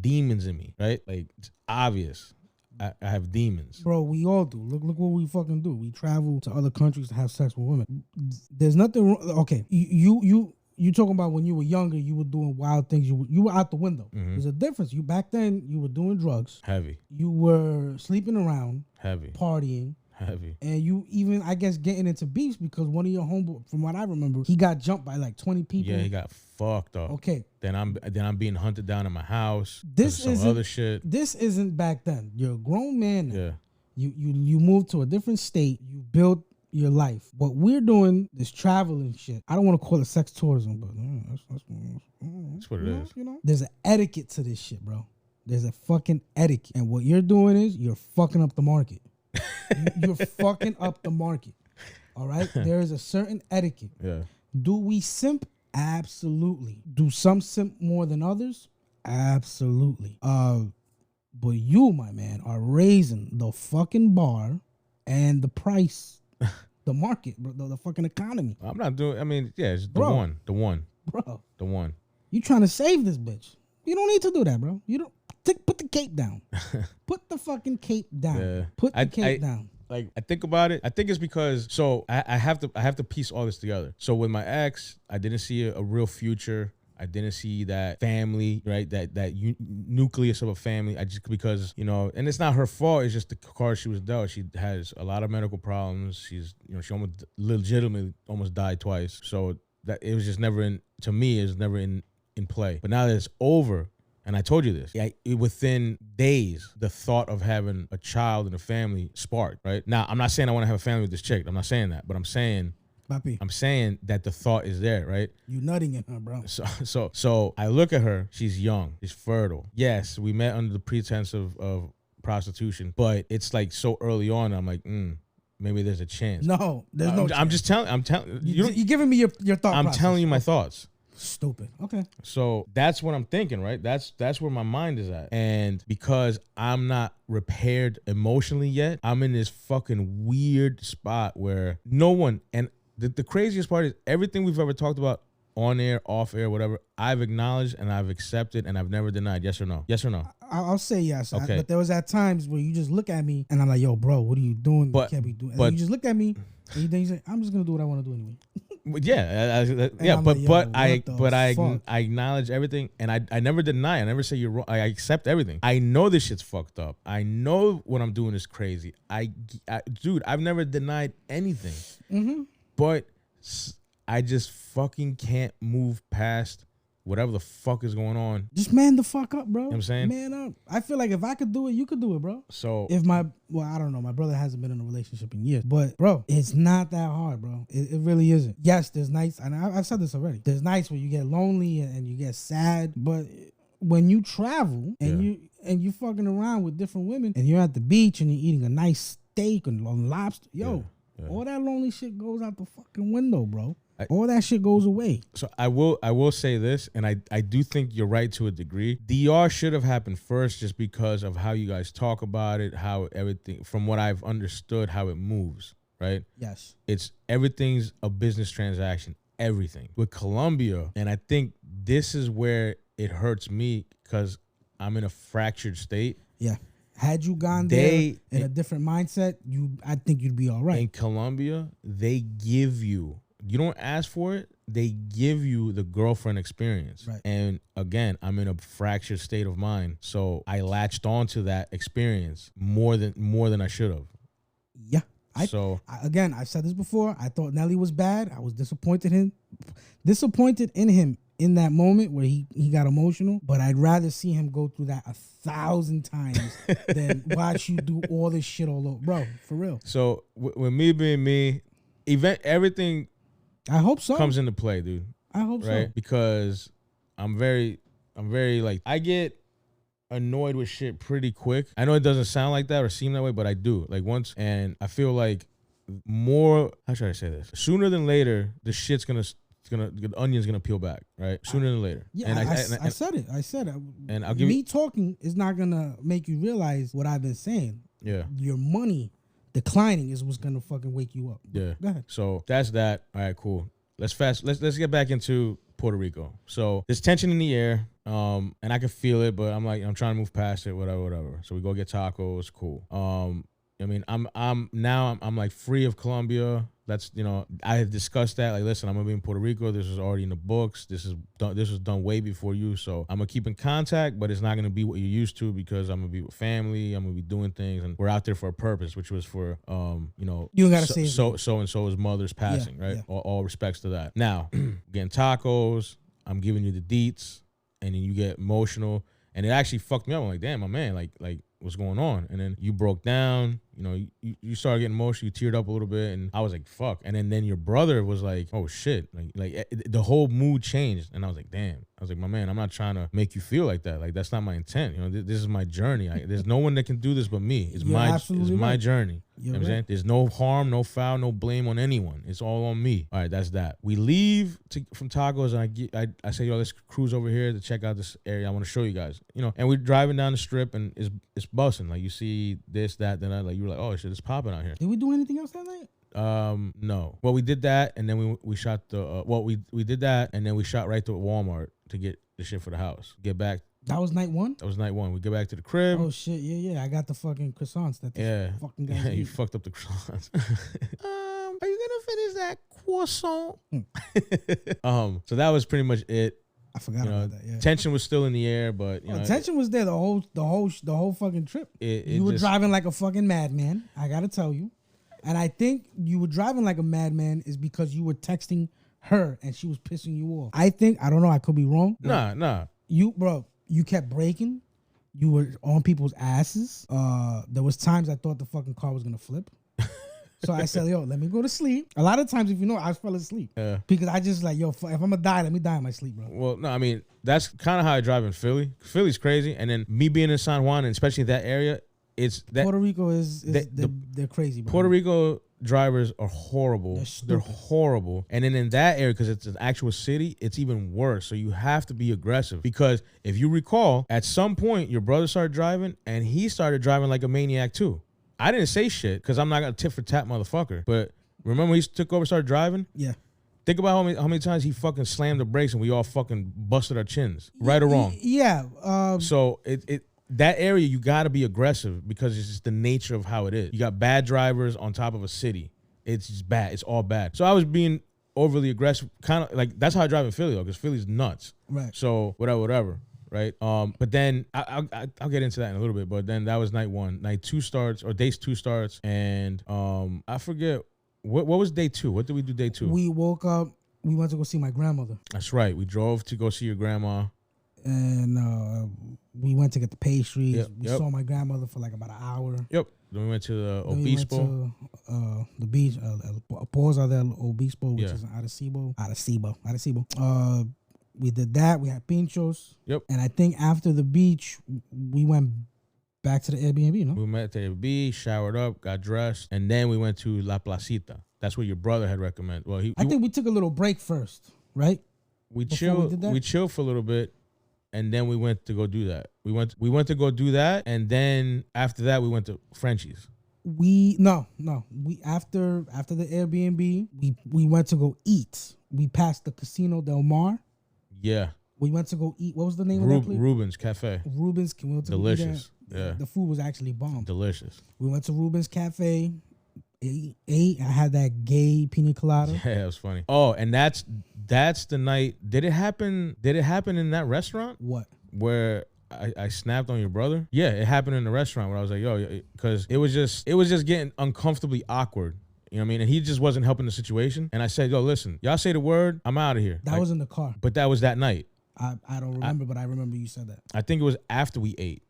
demons in me, right? Like, it's obvious. I have demons. Bro, we all do. Look what we fucking do. We travel to other countries to have sex with women. There's nothing wrong. Okay, you talking about when you were younger, you were doing wild things. You were out the window. Mm-hmm. There's a difference. You back then, you were doing drugs. Heavy. You were sleeping around. Heavy. Partying. Heavy. And you even, I guess, getting into beefs because one of your homeboys, from what I remember, he got jumped by like 20 people. Yeah, he got fucked up. Okay. Then I'm being hunted down in my house. This is other shit. This isn't back then. You're a grown man now. Yeah. You moved to a different state. You built your life. What we're doing, this traveling shit, I don't want to call it sex tourism, but that's what it is. There's an etiquette to this shit, bro. There's a fucking etiquette. And what you're doing is you're fucking up the market. You're fucking up the market. All right? There is a certain etiquette. Yeah. Do we simp? Absolutely. Do some simp more than others? Absolutely. But you, my man, are raising the fucking bar and the price, the market, bro, the fucking economy. I'm not doing, it's the one. Bro. The one. You trying to save this bitch. You don't need to do that, bro. You don't. Put the cape down. Put the fucking cape down. Yeah. Put the cape down. Like, I think about it. I think it's because, so I have to piece all this together. So with my ex, I didn't see a real future. I didn't see that family, right? That nucleus of a family. Because, and it's not her fault. It's just the card she was dealt. She has a lot of medical problems. She's, she almost legitimately almost died twice. So that it was just never to me, it was never in play. But now that it's over, and I told you this, within days, the thought of having a child and a family sparked, right? Now, I'm not saying I want to have a family with this chick. I'm not saying that. But I'm saying that the thought is there, right? You nutting in her, bro. So I look at her. She's young. She's fertile. Yes, we met under the pretense of prostitution, but it's like so early on. I'm like, maybe there's a chance. No, there's no. I'm just telling. I'm telling you. You're giving me your thought. I'm process. telling you my thoughts. Stupid. Okay. So that's what I'm thinking, right? That's where my mind is at. And because I'm not repaired emotionally yet, I'm in this fucking weird spot where no one, and the craziest part is everything we've ever talked about on air, off air, whatever, I've acknowledged and I've accepted and I've never denied. Yes or no? Yes or no? I'll say yes. Okay. But there was at times where you just look at me and I'm like, yo, bro, what are you doing? You can't be doing. And you just look at me and you say, I'm just gonna do what I want to do anyway. Yeah, but I acknowledge everything and I never deny. I never say you're wrong. I accept everything. I know this shit's fucked up. I know what I'm doing is crazy. Dude, I've never denied anything. Mm-hmm. But I just fucking can't move past whatever the fuck is going on. Just man the fuck up, bro. You know what I'm saying? Man up. I feel like if I could do it, you could do it, bro. So if I don't know, my brother hasn't been in a relationship in years, but bro, it's not that hard, bro. It really isn't. Yes, there's nights, and I've said this already. There's nights where you get lonely and you get sad, but when you travel and you fucking around with different women and you're at the beach and you're eating a nice steak and lobster, all that lonely shit goes out the fucking window, bro. All that shit goes away. So I will say this, and I do think you're right to a degree. DR should have happened first just because of how you guys talk about it, how everything, from what I've understood, how it moves, right? Yes. Everything's a business transaction, everything. With Colombia, and I think this is where it hurts me because I'm in a fractured state. Yeah. Had you gone there in a different mindset, I think you'd be all right. In Colombia, they give you don't ask for it, they give you the girlfriend experience. Right. And again, I'm in a fractured state of mind. So I latched onto that experience more than I should have. Yeah. I've said this before. I thought Nelly was bad. I was disappointed in him in that moment where he got emotional, but I'd rather see him go through that 1,000 times than watch you do all this shit all over. Bro, for real. So with me being me, everything I hope so comes into play, dude. I hope so. Because I'm very like, I get annoyed with shit pretty quick. I know it doesn't sound like that or seem that way, but I do. Like once, and I feel like how should I say this? Sooner than later, the shit's the onion's gonna peel back, right? Sooner than later. Yeah, and I said it. And I'll give me talking is not gonna make you realize what I've been saying. Yeah. Your money declining is what's gonna fucking wake you up. Yeah. Go ahead. So that's that. All right, cool. Let's get back into Puerto Rico. So there's tension in the air, and I can feel it, but I'm trying to move past it, whatever. So we go get tacos, cool. I mean, I'm like free of Colombia. That's, I have discussed that. Like, listen, I'm gonna be in Puerto Rico. This was already in the books. This was done way before you. So I'm gonna keep in contact, but it's not gonna be what you're used to because I'm gonna be with family. I'm gonna be doing things, and we're out there for a purpose, which was for, you gotta say so and so's mother's passing, right? Yeah. All respects to that. Now, getting tacos. I'm giving you the deets, and then you get emotional, and it actually fucked me up. I'm like, damn, my man, like what's going on? And then you broke down, you started getting emotional, you teared up a little bit, and I was like, fuck. And then your brother was like, oh shit, like the whole mood changed, and I was like, damn. I was like, my man, I'm not trying to make you feel like that. Like, that's not my intent. This is my journey. There's no one that can do this but me. It's my journey. You know what I'm saying? There's no harm, no foul, no blame on anyone. It's all on me. All right, that's that. We leave from tacos, and I say, yo, let's cruise over here to check out this area. I want to show you guys. And we're driving down the strip, and it's busting. Like, you see this, that, then that. Like, you were like, oh shit, it's popping out here. Did we do anything else that night? No. Well, we did that, and then we shot we did that, and then we shot right to Walmart to get the shit for the house. Get back. That was night one? That was night one. We get back to the crib. Oh shit, yeah. I got the fucking croissants that fucking guys you fucked up the croissants. Are you gonna finish that croissant? So that was pretty much it. I forgot about that. Yeah. Tension was still in the air, but tension was there the whole fucking trip. You were driving like a fucking madman. I gotta tell you, and I think you were driving like a madman is because you were texting her and she was pissing you off. I don't know. I could be wrong. Nah. You kept braking. You were on people's asses. There was times I thought the fucking car was gonna flip. So I said, yo, let me go to sleep. A lot of times, if I fell asleep. Yeah. Because I just like, yo, if I'm gonna die, let me die in my sleep, bro. Well, no, I mean, that's kind of how I drive in Philly. Philly's crazy. And then me being in San Juan, and especially that area, it's that Puerto Rico is they're crazy, bro. Puerto Rico drivers are horrible. They're horrible. And then in that area, because it's an actual city, it's even worse. So you have to be aggressive, because if you recall, at some point your brother started driving and he started driving like a maniac too. I didn't say shit because I'm not gonna tit for tat motherfucker. But remember when he took over, started driving? Yeah. Think about how many times he fucking slammed the brakes and we all fucking busted our chins. Right or wrong? Yeah. So that area, you got to be aggressive because it's just the nature of how it is. You got bad drivers on top of a city. It's just bad. It's all bad. So I was being overly aggressive, kind of like that's how I drive in Philly though, because Philly's nuts. Right. So whatever. Right. But then I'll get into that in a little bit. But then that was night one. Night two starts, or day two starts, and I forget what was day two. What did we do day two? We woke up. We went to go see my grandmother. That's right. We drove to go see your grandma. And we went to get the pastries. We saw my grandmother for like about an hour. Yep. Then we went to the Obispo. We went to the beach. Pause del Obispo, which is in Arecibo. We did that. We had pinchos. Yep. And I think after the beach, we went back to the Airbnb, no? We met at the Airbnb, showered up, got dressed, and then we went to La Placita. That's what your brother had recommended. Well, I think we took a little break first, right? We chilled. We chilled for a little bit. And then we went to go do that. We went to go do that, and then after that we went to Frenchie's. We after the Airbnb, we went to go eat. We passed the Casino Del Mar. Yeah. We went to go eat. What was the name of that place? Ruben's Cafe. Ruben's. We went to delicious. Yeah. The food was actually bomb. Delicious. We went to Ruben's Cafe. Ate. I had that gay pina colada. Yeah, it was funny. Oh, and that's the night. Did it happen in that restaurant? What? Where I snapped on your brother? Yeah, it happened in the restaurant where I was like, yo, because it was just getting uncomfortably awkward. You know what I mean? And he just wasn't helping the situation. And I said, yo, listen, y'all say the word, I'm out of here. That was in the car. But that was that night. I don't remember, but I remember you said that. I think it was after we ate,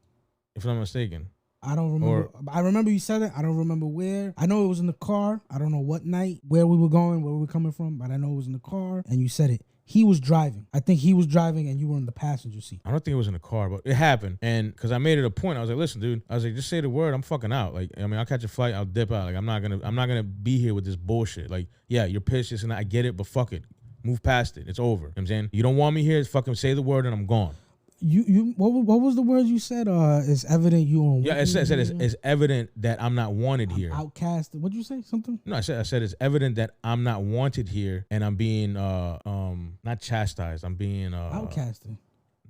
if I'm not mistaken. I don't remember. I remember you said it. I don't remember where. I know it was in the car. I don't know what night, where we were going, where we were coming from, but I know it was in the car. And you said it. He was driving. I think he was driving and you were in the passenger seat. I don't think it was in the car, but it happened. And because I made it a point, I was like, listen, dude. I was like, just say the word. I'm fucking out. Like, I mean, I'll catch a flight. I'll dip out. Like, I'm not gonna be here with this bullshit. Like, yeah, you're pissed, and I get it, but fuck it. Move past it. It's over. You know what I'm saying? You don't want me here. Fucking say the word and I'm gone. What was the words you said? It's evident you don't. Yeah, I said it's evident that I'm not wanted here. Outcast. What'd you say? Something? No, I said it's evident that I'm not wanted here, and I'm being not chastised. I'm being outcasted.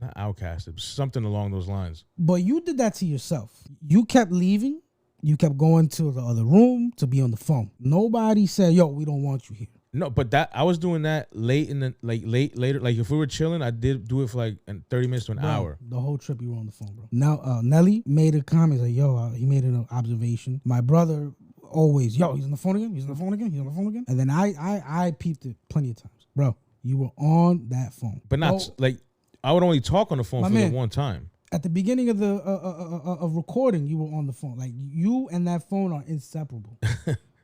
Not outcasted. Something along those lines. But you did that to yourself. You kept leaving. You kept going to the other room to be on the phone. Nobody said, "Yo, we don't want you here." No, but that I was doing that later. Like if we were chilling, I did do it for like 30 minutes to an hour. The whole trip you were on the phone, bro. Now Nelly made a comment like, "Yo," he made an observation. My brother always, "Yo, he's on the phone again. He's on the phone again. He's on the phone again." And then I peeped it plenty of times, bro. You were on that phone, but not like I would only talk on the phone for the one time. At the beginning of the of recording, you were on the phone. Like you and that phone are inseparable.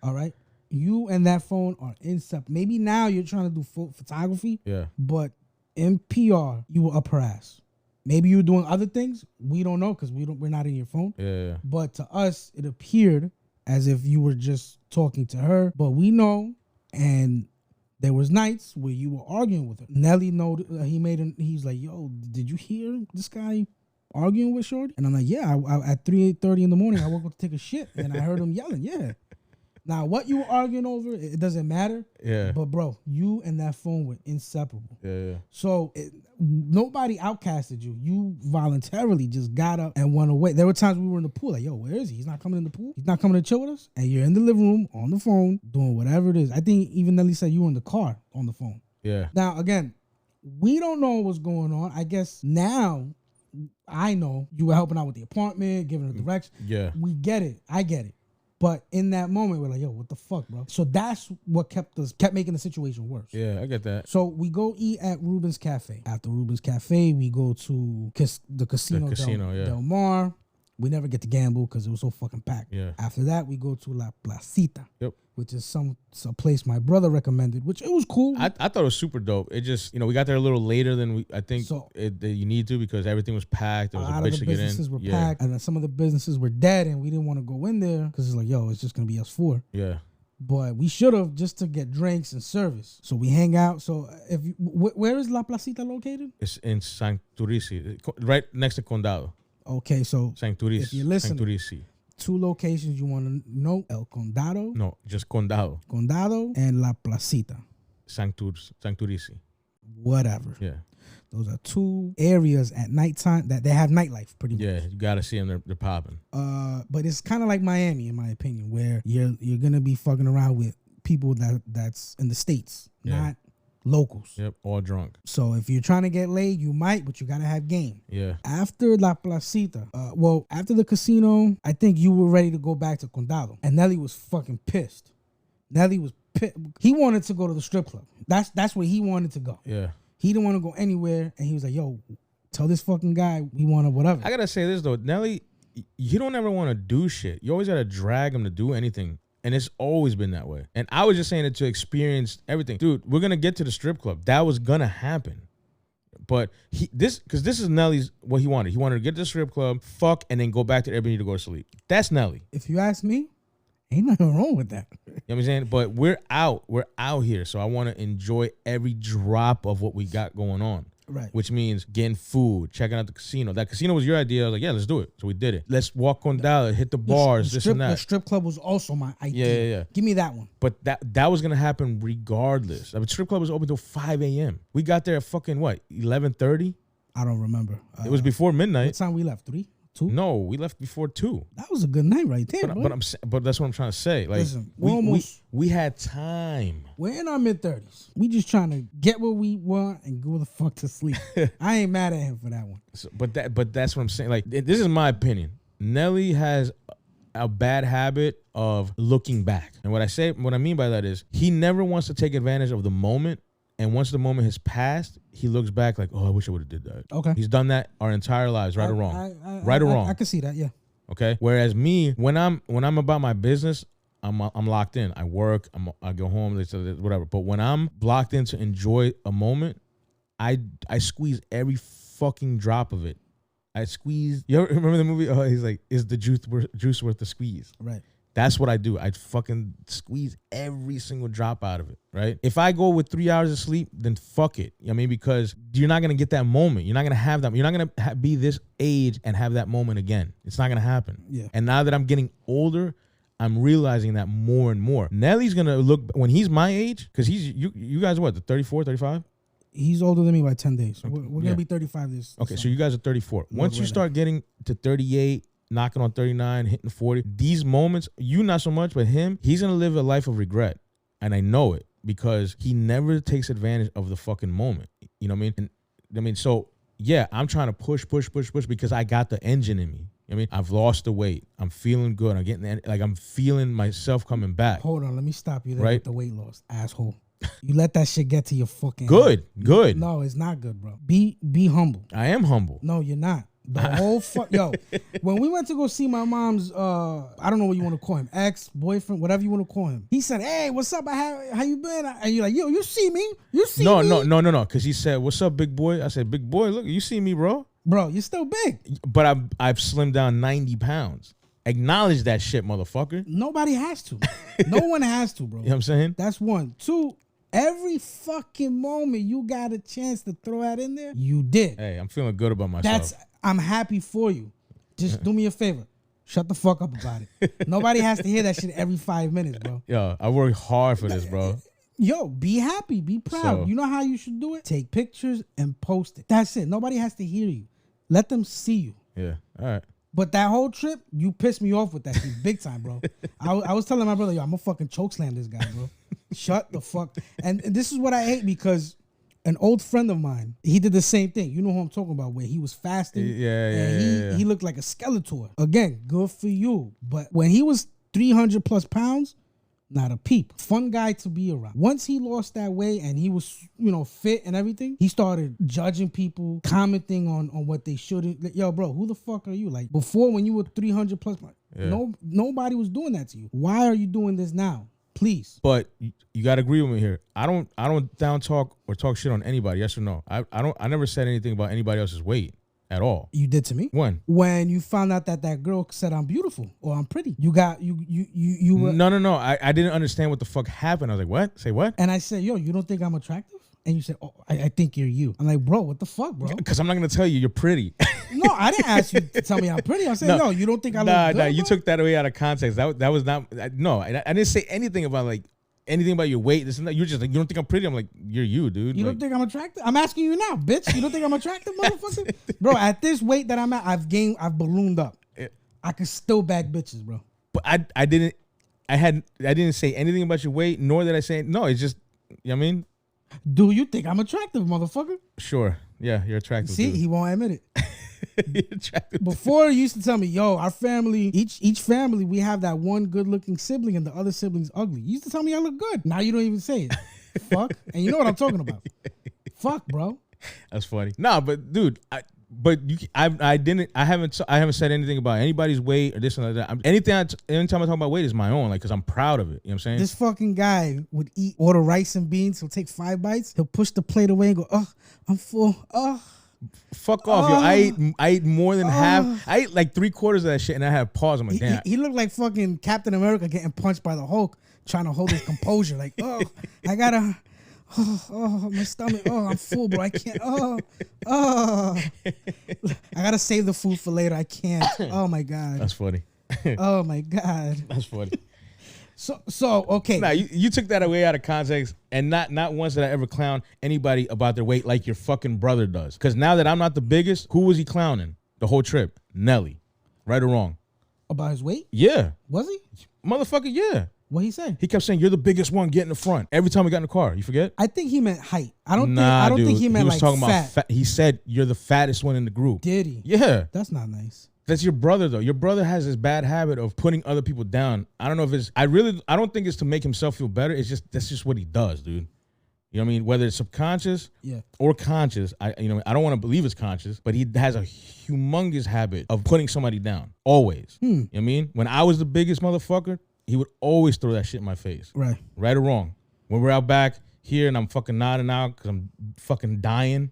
All right. You and that phone are inseparable. Maybe now you're trying to do photography. Yeah. But in PR, you were up her ass. Maybe you were doing other things. We don't know because we're not in your phone. Yeah. But to us, it appeared as if you were just talking to her. But we know, and there was nights where you were arguing with her. Nelly he's like, "Yo, did you hear this guy arguing with Shorty?" And I'm like, "Yeah, I at 8:30 in the morning, I woke up to take a shit, and I heard him yelling." Yeah. Now, what you were arguing over, it doesn't matter. Yeah. But, bro, you and that phone were inseparable. Yeah. So, nobody outcasted you. You voluntarily just got up and went away. There were times we were in the pool. Like, yo, where is he? He's not coming in the pool? He's not coming to chill with us? And you're in the living room on the phone doing whatever it is. I think even Nelly said you were in the car on the phone. Yeah. Now, again, we don't know what's going on. I guess now I know you were helping out with the apartment, giving her direction. Yeah. We get it. I get it. But in that moment, we're like, yo, what the fuck, bro? So that's what kept making the situation worse. Yeah, I get that. So we go eat at Ruben's Cafe. After Ruben's Cafe, we go to the Casino Del Mar. We never get to gamble because it was so fucking packed. Yeah. After that, we go to La Placita. Yep. Which is some place my brother recommended, which it was cool. I thought it was super dope. It just, we got there a little later than I think you need to, because everything was packed. There was a place to get in. A lot of the businesses were packed, and some of the businesses were dead, and we didn't want to go in there because it's like, it's just going to be us four. Yeah. But we should have, just to get drinks and service. So we hang out. So where is La Placita located? It's in Santurce, right next to Condado. Okay, so Santurce. If you're listening, Santurce. 2 locations you want to know: El Condado. No, just Condado. Condado and La Placita. Santurce. Whatever. Yeah. Those are 2 areas at nighttime that they have nightlife pretty much. Yeah, you gotta see them. They're popping. But it's kind of like Miami, in my opinion, where you're gonna be fucking around with people that's in the States, not locals. Yep, all drunk. So if you're trying to get laid, you might, but you gotta have game. Yeah. After La Placita, after the casino, I think you were ready to go back to Condado, and Nelly was fucking pissed. Nelly was pissed. He wanted to go to the strip club. That's where he wanted to go. Yeah. He didn't want to go anywhere, and he was like, "Yo, tell this fucking guy we want to whatever." I gotta say this though, Nelly, you don't ever want to do shit. You always gotta drag him to do anything. And it's always been that way. And I was just saying it to experience everything. Dude, we're going to get to the strip club. That was going to happen. But this is Nelly's, what he wanted. He wanted to get to the strip club, fuck, and then go back to Airbnb to go to sleep. That's Nelly. If you ask me, ain't nothing wrong with that. You know what I'm saying? But we're out here. So I want to enjoy every drop of what we got going on. Right. Which means getting food, checking out the casino. That casino was your idea. I was like, yeah, let's do it. So we did it. Let's walk on down, hit the bars, this and that. The strip club was also my idea. Yeah. Give me that one. But that was going to happen regardless. I mean, strip club was open till 5 a.m. We got there at fucking, 11:30? I don't remember. It was before midnight. What time we left? 3? 2? No, we left before 2. That was a good night right there, but that's what I'm trying to say. Like, listen, we had time. We're in our mid-30s. We just trying to get what we want and go the fuck to sleep. I ain't mad at him for that one. So, but that's what I'm saying. Like, this is my opinion. Nelly has a bad habit of looking back. And what I mean by that is he never wants to take advantage of the moment. And once the moment has passed, he looks back like, oh, I wish I would have did that. Okay. He's done that our entire lives, right or wrong. Right or wrong. I can see that, yeah. Okay. Whereas me, when I'm about my business, I'm locked in. I work. I go home. Whatever. But when I'm blocked in to enjoy a moment, I squeeze every fucking drop of it. I squeeze. You ever remember the movie? Oh, he's like, is the juice worth the squeeze? Right. That's what I do. I fucking squeeze every single drop out of it, right? If I go with 3 hours of sleep, then fuck it. I mean, because you're not going to get that moment. You're not going to have that. You're not going to be this age and have that moment again. It's not going to happen. Yeah. And now that I'm getting older, I'm realizing that more and more. Nelly's going to look, when he's my age, because you guys are what, the 34, 35? He's older than me by 10 days. We're going to be 35 this Okay, summer. so you guys are 34. Once you start getting to 38, knocking on 39, hitting 40. These moments, you not so much, but him, he's going to live a life of regret. And I know it because he never takes advantage of the fucking moment. You know what I mean? So, yeah, I'm trying to push because I got the engine in me. I mean, I've lost the weight. I'm feeling good. I'm feeling myself coming back. Hold on, let me stop you there right? with the weight loss, asshole. You let that shit get to your fucking Good. No, it's not good, bro. Be humble. I am humble. No, you're not. The whole yo, when we went to go see my mom's, I don't know what you want to call him, ex-boyfriend, whatever you want to call him. He said, "Hey, what's up? How you been?" And you're like, "Yo, you see me? You see me?" No. Because he said, "What's up, big boy?" I said, "Big boy, look, you see me, bro." Bro, you're still big. But I've slimmed down 90 pounds. Acknowledge that shit, motherfucker. Nobody has to. No one has to, bro. You know what I'm saying? That's one. Two. Every fucking moment you got a chance to throw that in there, you did. Hey, I'm feeling good about myself. I'm happy for you. Just do me a favor. Shut the fuck up about it. Nobody has to hear that shit every 5 minutes, bro. Yo, I work hard for this, bro. Yo, be happy. Be proud. So, you know how you should do it? Take pictures and post it. That's it. Nobody has to hear you. Let them see you. Yeah, all right. But that whole trip, you pissed me off with that shit big time, bro. I was telling my brother, yo, I'm going to fucking chokeslam this guy, bro. Shut the fuck. And this is what I hate because an old friend of mine, he did the same thing. You know who I'm talking about, where he was fasting. Yeah. He looked like a Skeletor. Again, good for you. But when he was 300 plus pounds, Not a peep. Fun guy to be around. Once he lost that weight and he was, fit and everything, he started judging people, commenting on what they shouldn't. Like, yo, bro, who the fuck are you? Like, before, when you were 300 plus, nobody was doing that to you. Why are you doing this now? Please. But you got to agree with me here. I don't down talk or talk shit on anybody. Yes or no? I never said anything about anybody else's weight at all. You did to me? When you found out that girl said I'm beautiful or I'm pretty. You were... No. I didn't understand what the fuck happened. I was like, what? Say what? And I said, yo, you don't think I'm attractive? And you said, oh, I think you're you. I'm like, bro, what the fuck, bro? Because I'm not going to tell you you're pretty. No, I didn't ask you to tell me I'm pretty. I said, no, you don't think I look good? Nah, you took that away out of context. That was not... No, I didn't say anything about like... anything about your weight, this and that. You're just like, you don't think I'm pretty? I'm like, you're you, dude. You don't think I'm attractive? I'm asking you now, bitch. You don't think I'm attractive, motherfucker? Bro, at this weight that I'm at, I've ballooned up. I can still bag bitches, bro. But I didn't say anything about your weight, nor did I say, no, it's just, you know what I mean? Do you think I'm attractive, motherfucker? Sure. Yeah, you're attractive. See, dude. He won't admit it. You're attractive. Before, he used to tell me, yo, our family, each family, we have that one good-looking sibling and the other sibling's ugly. You used to tell me I look good. Now you don't even say it. Fuck. And you know what I'm talking about. Fuck, bro. That's funny. Nah, but dude, I haven't said anything about anybody's weight or this and that. Anytime I talk about weight is my own, like, because I'm proud of it. You know what I'm saying? This fucking guy would order rice and beans. He'll take 5 bites. He'll push the plate away and go, oh, I'm full. Oh. Fuck off, yo. I ate more than half. I ate like 3/4 of that shit and I had pause. I'm like, damn. He looked like fucking Captain America getting punched by the Hulk, trying to hold his composure. Like, oh, I gotta, oh, my stomach. Oh, I'm full, bro. I can't. I gotta save the food for later. I can't. Oh my God. That's funny. Oh my God. That's funny. So okay. Nah, you took that away out of context, and not once did I ever clown anybody about their weight like your fucking brother does. Because now that I'm not the biggest, who was he clowning the whole trip? Nelly. Right or wrong? About his weight? Yeah. Was he? Motherfucker, yeah. What he say? He kept saying, you're the biggest one, get in the front. Every time we got in the car. You forget? I think he meant height. I don't think he meant like fat. He said, you're the fattest one in the group. Did he? Yeah. That's not nice. That's your brother, though. Your brother has this bad habit of putting other people down. I don't know if it's... I don't think it's to make himself feel better. It's just... That's just what he does, dude. You know what I mean? Whether it's subconscious or conscious. I don't want to believe it's conscious, but he has a humongous habit of putting somebody down. Always. You know what I mean? When I was the biggest motherfucker, he would always throw that shit in my face. Right. Right or wrong. When we're out back here and I'm fucking nodding out because I'm fucking dying.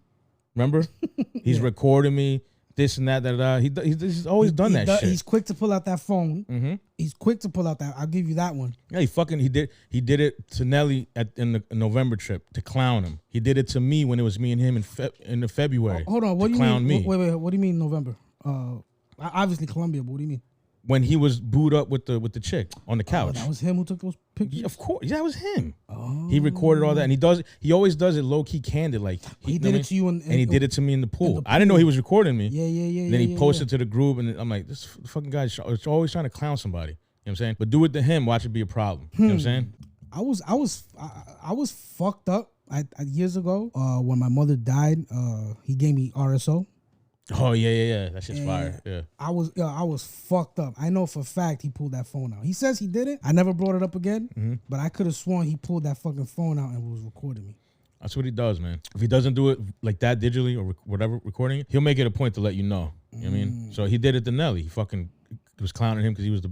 Remember? He's recording me. This and that, he's always done that shit. He's quick to pull out that phone. Mm-hmm. He's quick to pull out that. I'll give you that one. Yeah, he did it to Nelly in the November trip to clown him. He did it to me when it was me and him in the February. Hold on, what do you mean? Wait, what do you mean November? Obviously Colombia, but what do you mean? When he was booed up with the chick on the couch. That was him who took those pictures? Yeah, of course. Yeah, that was him. Oh. He recorded all that. And he always does it low-key candid. Like he did it to you. And he did it to me in the pool. I didn't know he was recording me. Yeah. Then he posted to the group. And I'm like, this fucking guy's always trying to clown somebody. You know what I'm saying? But do it to him. Watch it be a problem. You know what I'm saying? I was fucked up years ago. When my mother died, he gave me RSO. Oh yeah. That shit's fire. Yeah. I was fucked up. I know for a fact he pulled that phone out. He says he did it. I never brought it up again. But I could have sworn he pulled that fucking phone out and was recording me. That's what he does, man. If he doesn't do it like that digitally or whatever, recording it, he'll make it a point to let you know. You know what I mean? So he did it to Nelly. He fucking was clowning him because he was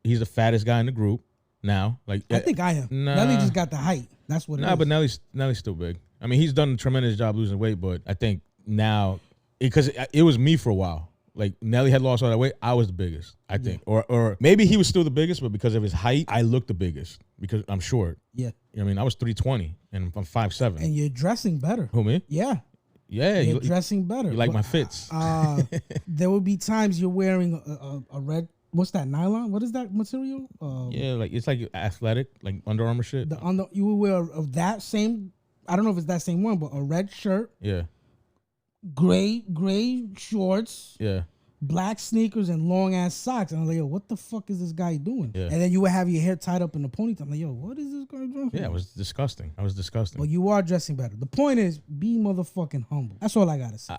he's the fattest guy in the group now. Like I think I am. Nah. Nelly just got the height. That's what it is. Nah, but Nelly's still big. I mean, he's done a tremendous job losing weight, but I think now... Because it was me for a while. Like Nelly had lost all that weight. I was the biggest, I think. Or maybe he was still the biggest, but because of his height, I looked the biggest because I'm short. Yeah. You know what I mean? I was 320 and I'm 5'7". And you're dressing better. Who, me? Yeah. Yeah. You're dressing better. You like my fits. There would be times you're wearing a red, what's that, nylon? What is that material? Yeah, like it's like athletic, like Under Armour shit. You would wear that same, I don't know if it's that same one, but a red shirt. Yeah. Gray shorts, black sneakers, and long ass socks. And I'm like, yo, what the fuck is this guy doing? Yeah. And then you would have your hair tied up in a ponytail. I'm like, yo, what is this guy doing? Yeah, it was disgusting. But you are dressing better. The point is, be motherfucking humble. That's all I gotta say.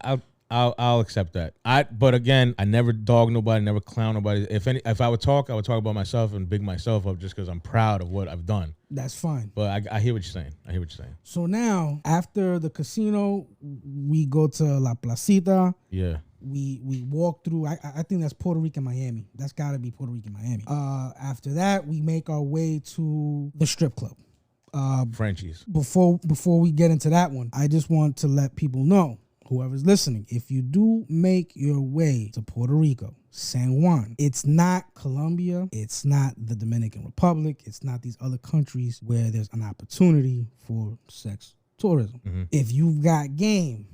I'll accept that. But again, I never dog nobody, never clown nobody. If I would talk, I would talk about myself and big myself up just because I'm proud of what I've done. That's fine. But I hear what you're saying. So now, after the casino, we go to La Placita. Yeah. We walk through. I think that's Puerto Rican Miami. That's got to be Puerto Rican Miami. After that, we make our way to the strip club. Frenchies. Before we get into that one, I just want to let people know, whoever's listening, if you do make your way to Puerto Rico, San Juan, it's not Colombia, it's not the Dominican Republic, it's not these other countries where there's an opportunity for sex tourism. Mm-hmm. If you've got game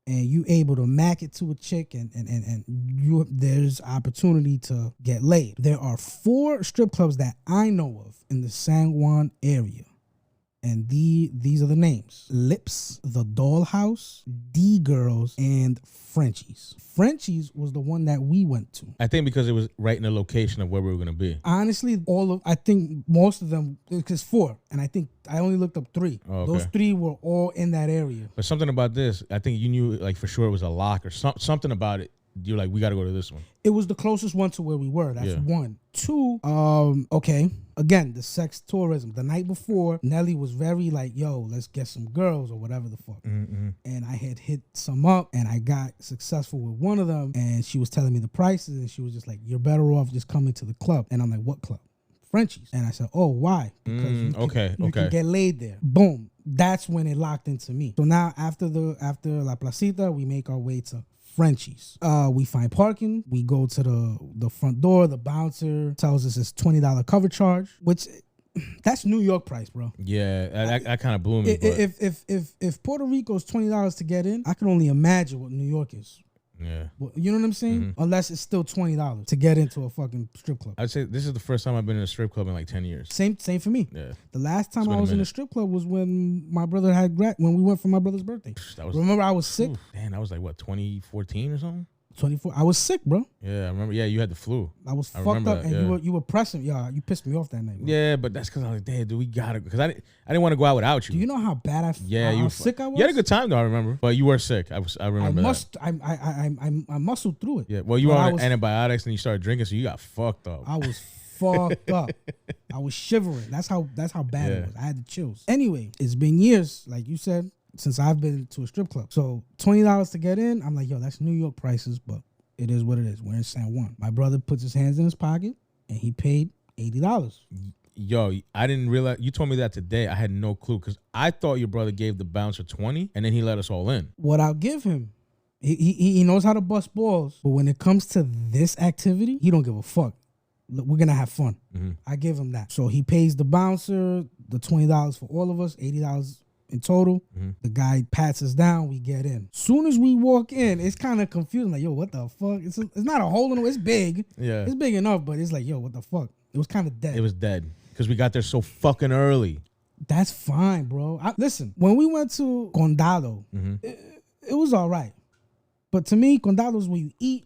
and you able to mack it to a chick and there's opportunity to get laid. There are 4 strip clubs that I know of in the San Juan area. And these are the names: Lips, The Dollhouse, D-Girls, and Frenchies. Frenchies was the one that we went to. I think because it was right in the location of where we were going to be. Honestly, I think most of them, because 4, and I think I only looked up 3. Oh, okay. Those 3 were all in that area. But something about this, I think you knew like for sure it was a lock or something about it. You're like, we got to go to this one. It was the closest one to where we were. That's 1. 2, okay. Again, the sex tourism. The night before, Nelly was very like, yo, let's get some girls or whatever the fuck. Mm-hmm. And I had hit some up and I got successful with one of them. And she was telling me the prices and she was just like, you're better off just coming to the club. And I'm like, what club? Frenchies. And I said, oh, why? Because you can get laid there. Boom. That's when it locked into me. So now after La Placita, we make our way to Frenchies. We find parking. We go to the front door. The bouncer tells us it's $20 cover charge, which that's New York price, bro. Yeah, that kind of blew me. If Puerto Rico is $20 to get in, I can only imagine what New York is. Yeah. Well, you know what I'm saying? Mm-hmm. Unless it's still $20 to get into a fucking strip club. I'd say this is the first time I've been in a strip club in like 10 years. Same for me. Yeah. The last time I was in a strip club was when my brother when we went for my brother's birthday. Remember I was sick? Man, that was like what, 2014 or something? 24. I was sick, bro. Yeah, I remember. Yeah, you had the flu. I was fucked up, and you were pressing. Yeah, you pissed me off that night, bro. Yeah, but that's because I was like, damn, dude, we gotta go. Because I didn't want to go out without you. Do you know how bad how sick I was? You had a good time though, I remember. But you were sick. I remember that. I muscled through it. Yeah. Well, you were on antibiotics and you started drinking, so you got fucked up. I was fucked up. I was shivering. That's how bad it was. I had the chills. Anyway, it's been years, like you said, since I've been to a strip club. So $20 to get in, I'm like, yo, that's New York prices, but it is what it is. We're in San Juan. My brother puts his hands in his pocket and he paid $80. Yo, I didn't realize. You told me that today. I had no clue because I thought your brother gave the bouncer 20 and then he let us all in. What I'll give him, he knows how to bust balls, but when it comes to this activity, he don't give a fuck. We're gonna have fun. Mm-hmm. I give him that. So he pays the bouncer the $20 for all of us, $80 in total. Mm-hmm. The guy pats us down, we get in. Soon as we walk in, it's kind of confusing. Like, yo, what the fuck? It's not a hole in it. It's big. Yeah. It's big enough, but it's like, yo, what the fuck? It was kind of dead. It was dead because we got there so fucking early. That's fine, bro. Listen, when we went to Condado, mm-hmm. it was all right. But to me, Condado is where you eat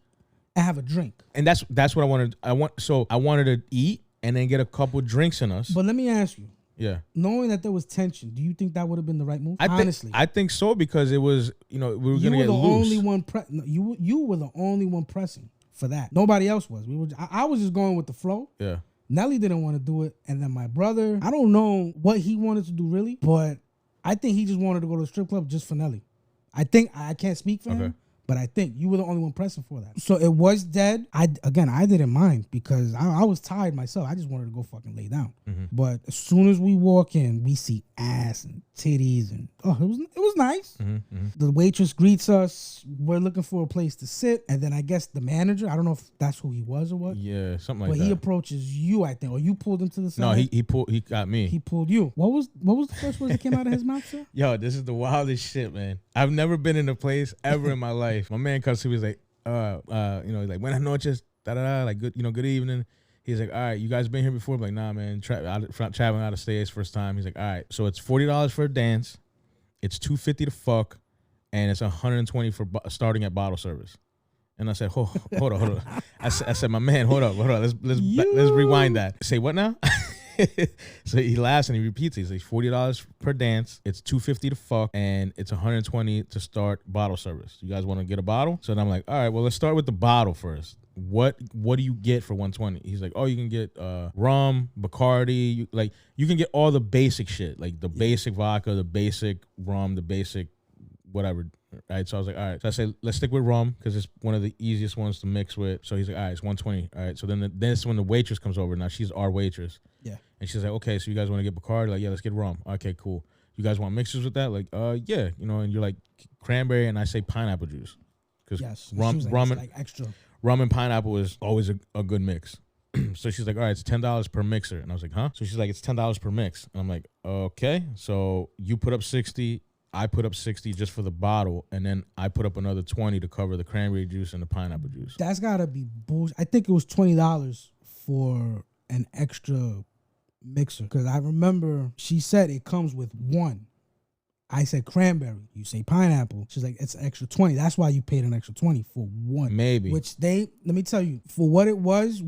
and have a drink. And that's what I wanted. I wanted to eat and then get a couple drinks in us. But let me ask you. Yeah. Knowing that there was tension, do you think that would have been the right move? Honestly. I think so because it was, we were going to get loose. You were the only one pressing for that. Nobody else was. I was just going with the flow. Yeah. Nelly didn't want to do it. And then my brother, I don't know what he wanted to do really, but I think he just wanted to go to the strip club just for Nelly. I can't speak for him. But I think you were the only one pressing for that. So it was dead. I didn't mind because I was tired myself. I just wanted to go fucking lay down. Mm-hmm. But as soon as we walk in, we see ass and titties and it was nice. Mm-hmm. Mm-hmm. The waitress greets us. We're looking for a place to sit. And then I guess the manager, I don't know if that's who he was or what. Yeah, something like that. But he approaches you, I think, or you pulled him to the side. No, he got me. He pulled you. What was the first word that came out of his mouth, sir? Yo, this is the wildest shit, man. I've never been in a place ever in my life. My man comes to me, he's like, like, buenas noches, like, good evening. He's like, all right, you guys been here before? I'm like, nah, man, traveling out of states first time. He's like, all right, so it's $40 for a dance, it's $250 to fuck, and it's $120 for starting at bottle service. And I said, hold on. I said, my man, hold up. Let's rewind that. Say what now? So he laughs and he repeats it. He's like, $40 per dance. It's $250 to fuck, and it's $120 to start bottle service. You guys want to get a bottle? So then I'm like, all right, well, let's start with the bottle first. What do you get for $120? He's like, oh, you can get rum, Bacardi. You can get all the basic shit, like the basic vodka, the basic rum, the basic whatever. Right, so I was like, all right. So I say, let's stick with rum because it's one of the easiest ones to mix with. So he's like, all right, it's $120. All right. So then that's when the waitress comes over. Now she's our waitress. Yeah. And she's like, okay, so you guys want to get Bacardi? Like, yeah, let's get rum. Okay, cool. You guys want mixers with that? Like, yeah, you know. And you're like cranberry, and I say pineapple juice because rum and extra. Rum and pineapple is always a good mix. So she's like, all right, it's $10 per mixer. And I was like, huh? So she's like, it's $10 per mix. And I'm like, okay. So you put up 60, I put up 60 just for the bottle, and then I put up another 20 to cover the cranberry juice and the pineapple juice. That's gotta be bullshit. I think it was $20 for an extra mixer. Because I remember she said it comes with one. I said cranberry. You say pineapple. She's like, it's an extra 20. That's why you paid an extra 20 for one. Maybe. Which let me tell you, for what it was,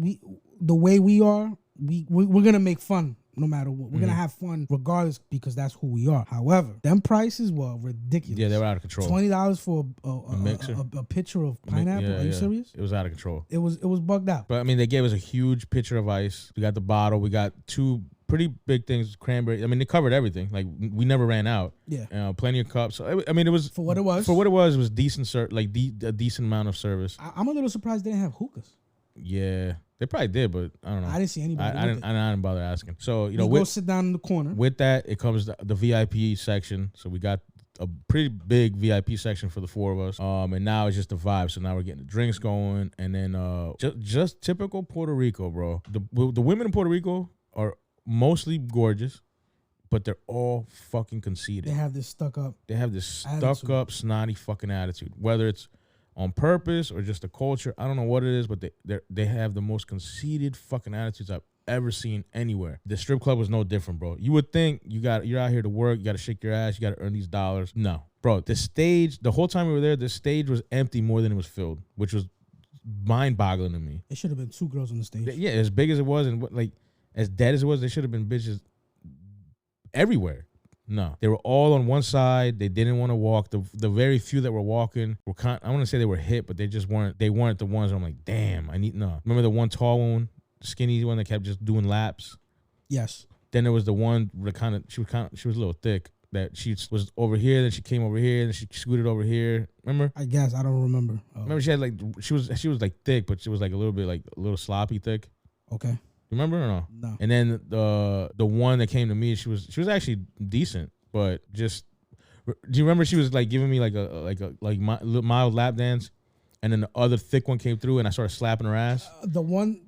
the way we are, we're gonna make fun no matter what. We're gonna have fun regardless because that's who we are. However, them prices were ridiculous. Yeah, they were out of control. $20 for a a pitcher of pineapple. Are you serious? It was out of control. It was bugged out. But I mean, they gave us a huge pitcher of ice. We got the bottle. We got two pretty big things, cranberry. I mean, they covered everything. Like, we never ran out. Yeah. Plenty of cups. So, I mean, it was... For what it was? For what it was decent, a decent amount of service. I'm a little surprised they didn't have hookahs. Yeah. They probably did, but I don't know. I didn't see anybody. I didn't bother asking. So, you know... go sit down in the corner. With that, it comes the VIP section. So, we got a pretty big VIP section for the four of us. And now it's just the vibe. So, now we're getting the drinks going. And then just typical Puerto Rico, bro. The women in Puerto Rico are... mostly gorgeous, but they're all fucking conceited. They have this stuck up, snotty fucking attitude. Whether it's on purpose or just a culture, I don't know what it is, but they have the most conceited fucking attitudes I've ever seen anywhere. The strip club was no different, bro. You would think you're out here to work, you got to shake your ass, you got to earn these dollars. No, bro. The whole time we were there, the stage was empty more than it was filled, which was mind-boggling to me. It should have been two girls on the stage. Yeah, as big as it was, and as dead as it was, there should have been bitches everywhere. No, they were all on one side. They didn't want to walk. The very few that were walking were I want to say they were hit, but they just weren't. They weren't the ones where I'm like, damn, Remember the one tall one, skinny one that kept just doing laps? Yes. Then there was the one that she was a little thick. That she was over here, then she came over here, then she scooted over here. Remember? I guess I don't remember. Remember she had she was like thick, but she was like a little sloppy thick. Okay. Remember or no? No. And then the one that came to me, she was actually decent, but just do you remember she was like giving me like a mild lap dance, and then the other thick one came through and I started slapping her ass. The one,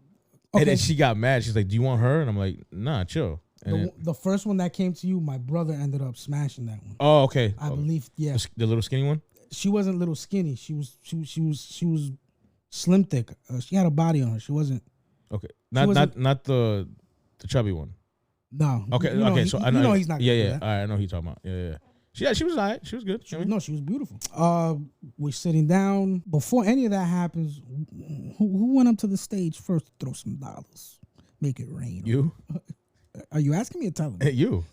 okay. And then she got mad. She's like, "Do you want her?" And I'm like, "Nah, chill." And the first one that came to you, my brother ended up smashing that one. Oh, okay. I believe, yeah. The little skinny one. She wasn't little skinny. She was slim thick. She had a body on her. She wasn't. Okay, not the chubby one. No. Okay, so I know he's not. Yeah. All right, I know who you're talking about. Yeah. She was all right. She was good. She was beautiful. We're sitting down. Before any of that happens, who went up to the stage first to throw some dollars, make it rain? You? Are you asking me or telling me? Hey, you.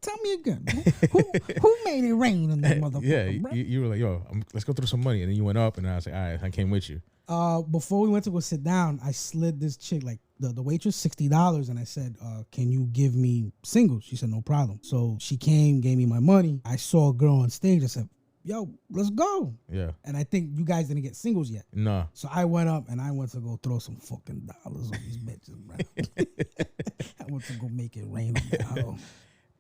Tell me again. Who made it rain in that motherfucker? Yeah, you were like, yo, let's go throw some money, and then you went up, and I was like, all right, I came with you. Before we went to go sit down, I slid this chick, like the waitress, $60, and I said, can you give me singles? She said, no problem. So she came, gave me my money. I saw a girl on stage. I said, yo, let's go. Yeah. And I think you guys didn't get singles yet. No. So I went up and I went to go throw some fucking dollars on these bitches, bro. I went to go make it rain on the house.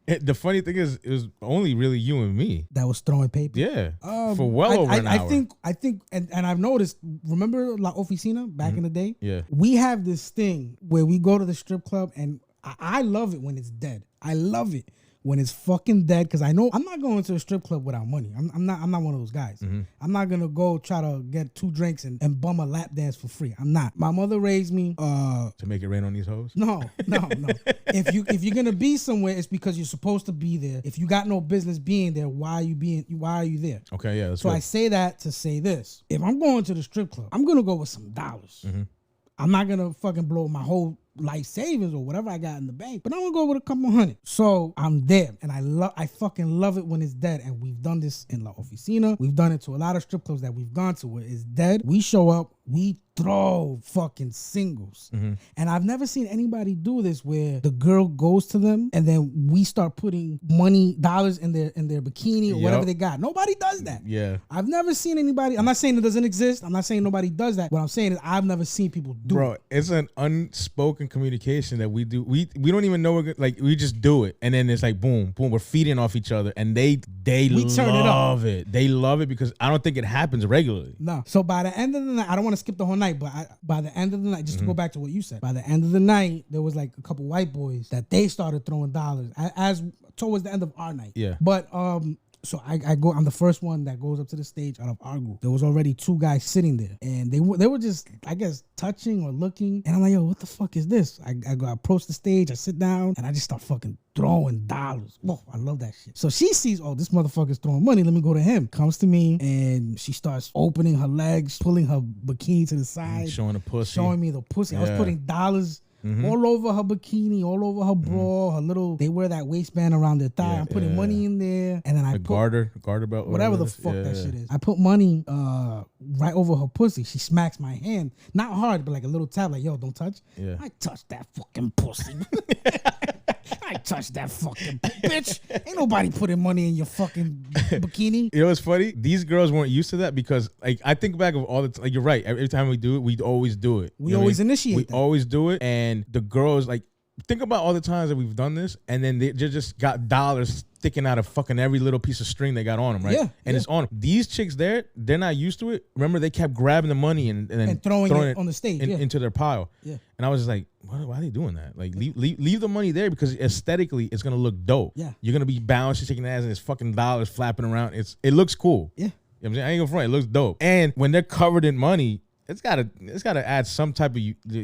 The funny thing is, it was only really you and me that was throwing paper. Yeah, for well over an hour. I think, and I've noticed. Remember La Oficina back in the day? Yeah, we have this thing where we go to the strip club, and I love it when it's dead. I love it when it's fucking dead because I know I'm not going to a strip club without money. I'm not one of those guys. Mm-hmm. I'm not gonna go try to get 2 drinks and bum a lap dance for free. I'm not. My mother raised me to make it rain on these hoes. No. If you're gonna be somewhere, it's because you're supposed to be there. If you got no business being there, why are you there? Okay, yeah. That's so good. I say that to say this: if I'm going to the strip club, I'm gonna go with some dollars. Mm-hmm. I'm not gonna fucking blow my whole life savings or whatever I got in the bank, but I'm gonna go with a couple hundred. So I'm there, and I fucking love it when it's dead. And we've done this in La Oficina. We've done it to a lot of strip clubs that we've gone to where it's dead. We show up, we throw fucking singles. And I've never seen anybody do this where the girl goes to them and then we start putting dollars in their bikini or whatever they got. Nobody does that. Yeah. I've never seen anybody. I'm not saying it doesn't exist. I'm not saying nobody does that. What I'm saying is I've never seen people do it. It's an unspoken communication that we do. We don't even know we just do it. And then it's like boom, boom, we're feeding off each other and they love it. They love it because I don't think it happens regularly. No. So by the end of the night, I don't want to skip the whole night, but by the end of the night, just to go back to what you said, by the end of the night, there was like a couple white boys that they started throwing dollars as towards the end of our night. Yeah. But so I'm the first one that goes up to the stage out of our group. There was already two guys sitting there, and they were just, I guess, touching or looking. And I'm like, yo, what the fuck is this? I approach the stage, I sit down, and I just start fucking throwing dollars. Whoa, I love that shit. So she sees, oh, this motherfucker's throwing money. Let me go to him. Comes to me, and she starts opening her legs, pulling her bikini to the side, showing the pussy, showing me the pussy. I was putting dollars. All over her bikini, all over her bra, her little. They wear that waistband around their thigh. I'm putting money in there, and then I put garter belt, whatever the fuck that shit is. I put money right over her pussy. She smacks my hand, not hard, but like a little tap, like yo, don't touch. Yeah. I touched that fucking pussy. I touched that fucking bitch. Ain't nobody putting money in your fucking bikini. You know what's funny? These girls weren't used to that because, like, I think back of all the like you're right. Every time we do it, we always do it. We always initiate. We always do it, and the girls like think about all the times that we've done this, and then they just got dollars sticking out of fucking every little piece of string they got on them, right? Yeah, and it's on them. These chicks they're not used to it. Remember, they kept grabbing the money and then throwing it on the stage into their pile. Yeah. And I was just like, why are they doing that? Like, leave the money there because aesthetically, it's gonna look dope. Yeah. You're gonna be bouncing, shaking the ass, and it's fucking dollars flapping around. It looks cool. Yeah. You know what I'm saying? I ain't gonna front. It looks dope. And when they're covered in money, it's gotta add some type of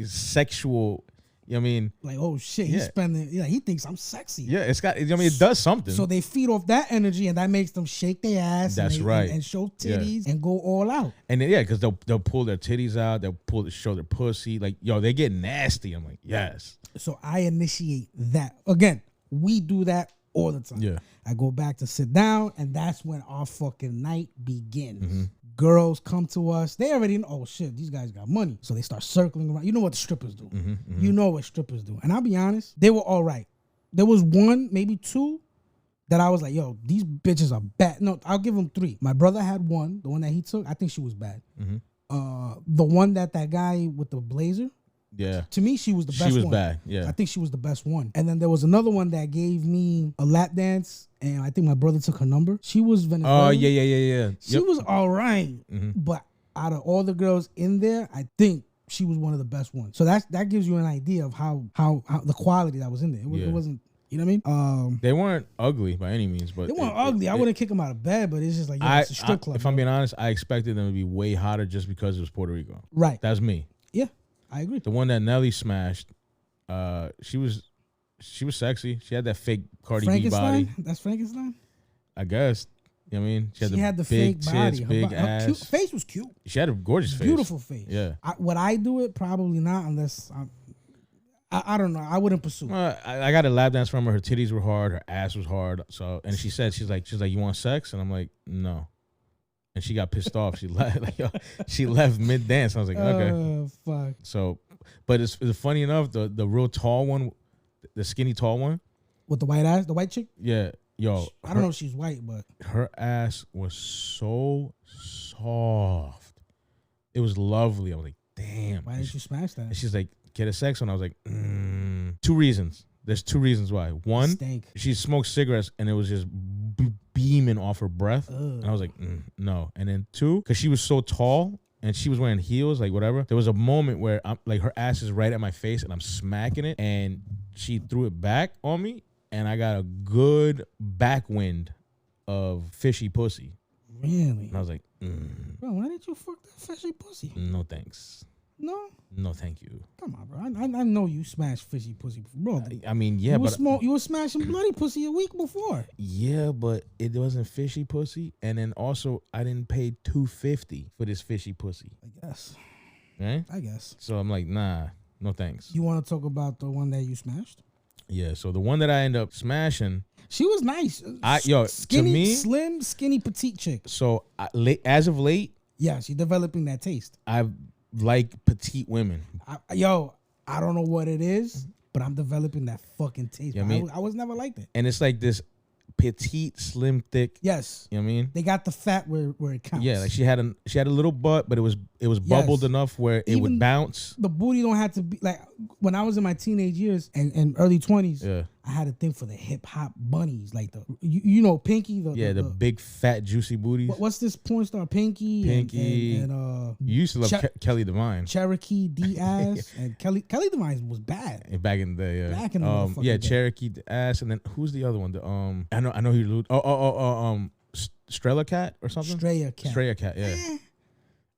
sexual. You know what I mean? Like, oh shit, he's spending. Yeah, he thinks I'm sexy. Yeah, it does something. So they feed off that energy, and that makes them shake their ass. That's right. And show titties and go all out. And then, because they'll pull their titties out, they'll show their pussy. Like, yo, they get nasty. I'm like, yes. So I initiate that. Again, we do that all the time. Yeah. I go back to sit down, and that's when our fucking night begins. Girls come to us. They already know, oh shit, these guys got money. So they start circling around. You know what the strippers do. You know what strippers do. And I'll be honest, they were all right. There was one, maybe two, that I was like, yo, these bitches are bad. No, I'll give them three. My brother had one, the one that he took. I think she was bad. The one that guy with the blazer. Yeah. To me, she was the best one. She was bad, yeah. I think she was the best one. And then there was another one that gave me a lap dance, and I think my brother took her number. She was Venezuelan. Oh, yeah. She was all right. But out of all the girls in there, I think she was one of the best ones. So that gives you an idea of how the quality that was in there. It wasn't, you know what I mean? They weren't ugly by any means, but they weren't ugly. I wouldn't kick them out of bed, but it's just like, it's a strip club. If I'm being honest, I expected them to be way hotter just because it was Puerto Rico. Right. That's me. Yeah. I agree. The one that Nelly smashed, she was sexy. She had that fake Cardi B body. That's Frankenstein? I guess. You know what I mean? She had the big tits, body. big her ass. face was cute. She had a gorgeous face. Beautiful face. Yeah. Would I do it? Probably not, unless I don't know. I wouldn't pursue. I got a lap dance from her. Her titties were hard. Her ass was hard. So, and she said, she's like, you want sex? And I'm like, no. And she got pissed off. She left mid dance. I was like, okay. Oh fuck. So, but it's funny enough. The real tall one, the skinny tall one, with the white ass, the white chick. Yeah, yo. I don't know if she's white, but her ass was so soft. It was lovely. I was like, damn. Why didn't you smash that? And she's like, get a sex one. I was like, 2 reasons. There's 2 reasons why. One, Stank. she smoked cigarettes and it was just beaming off her breath. Ugh. And I was like, no. And then 2, because she was so tall and she was wearing heels, like whatever. There was a moment where I'm like, her ass is right at my face and I'm smacking it, and she threw it back on me, and I got a good backwind of fishy pussy. Really? And I was like, bro, why did you fuck that fishy pussy? No thanks. No, thank you. Come on, bro. I know you smashed fishy pussy, bro. I mean, yeah, you were smashing bloody pussy a week before. Yeah, but it wasn't fishy pussy, and then also I didn't pay $250 for this fishy pussy. I guess. Right? I guess. So I'm like, nah. No thanks. You want to talk about the one that you smashed? Yeah. So the one that I end up smashing. She was nice. To me, slim, skinny, petite chick. So as of late, yeah, she's developing that taste. I like petite women. I don't know what it is, but I'm developing that fucking taste. You know I was never like that. And it's like this petite, slim, thick. Yes. You know what I mean? They got the fat where it counts. Yeah, like she had a little butt, but it was bubbled enough where it would bounce. The booty don't have to be like when I was in my teenage years and early 20s. Yeah. I had a thing for the hip hop bunnies, like the you know Pinky. The big fat juicy booties. What's this porn star Pinky? And you used to love Kelly Divine, Cherokee Diaz, and Kelly Divine was bad back in the day. Yeah, back in the day. Cherokee Diaz, and then who's the other one? I know who. Strella Cat or something. Straya Cat. Yeah.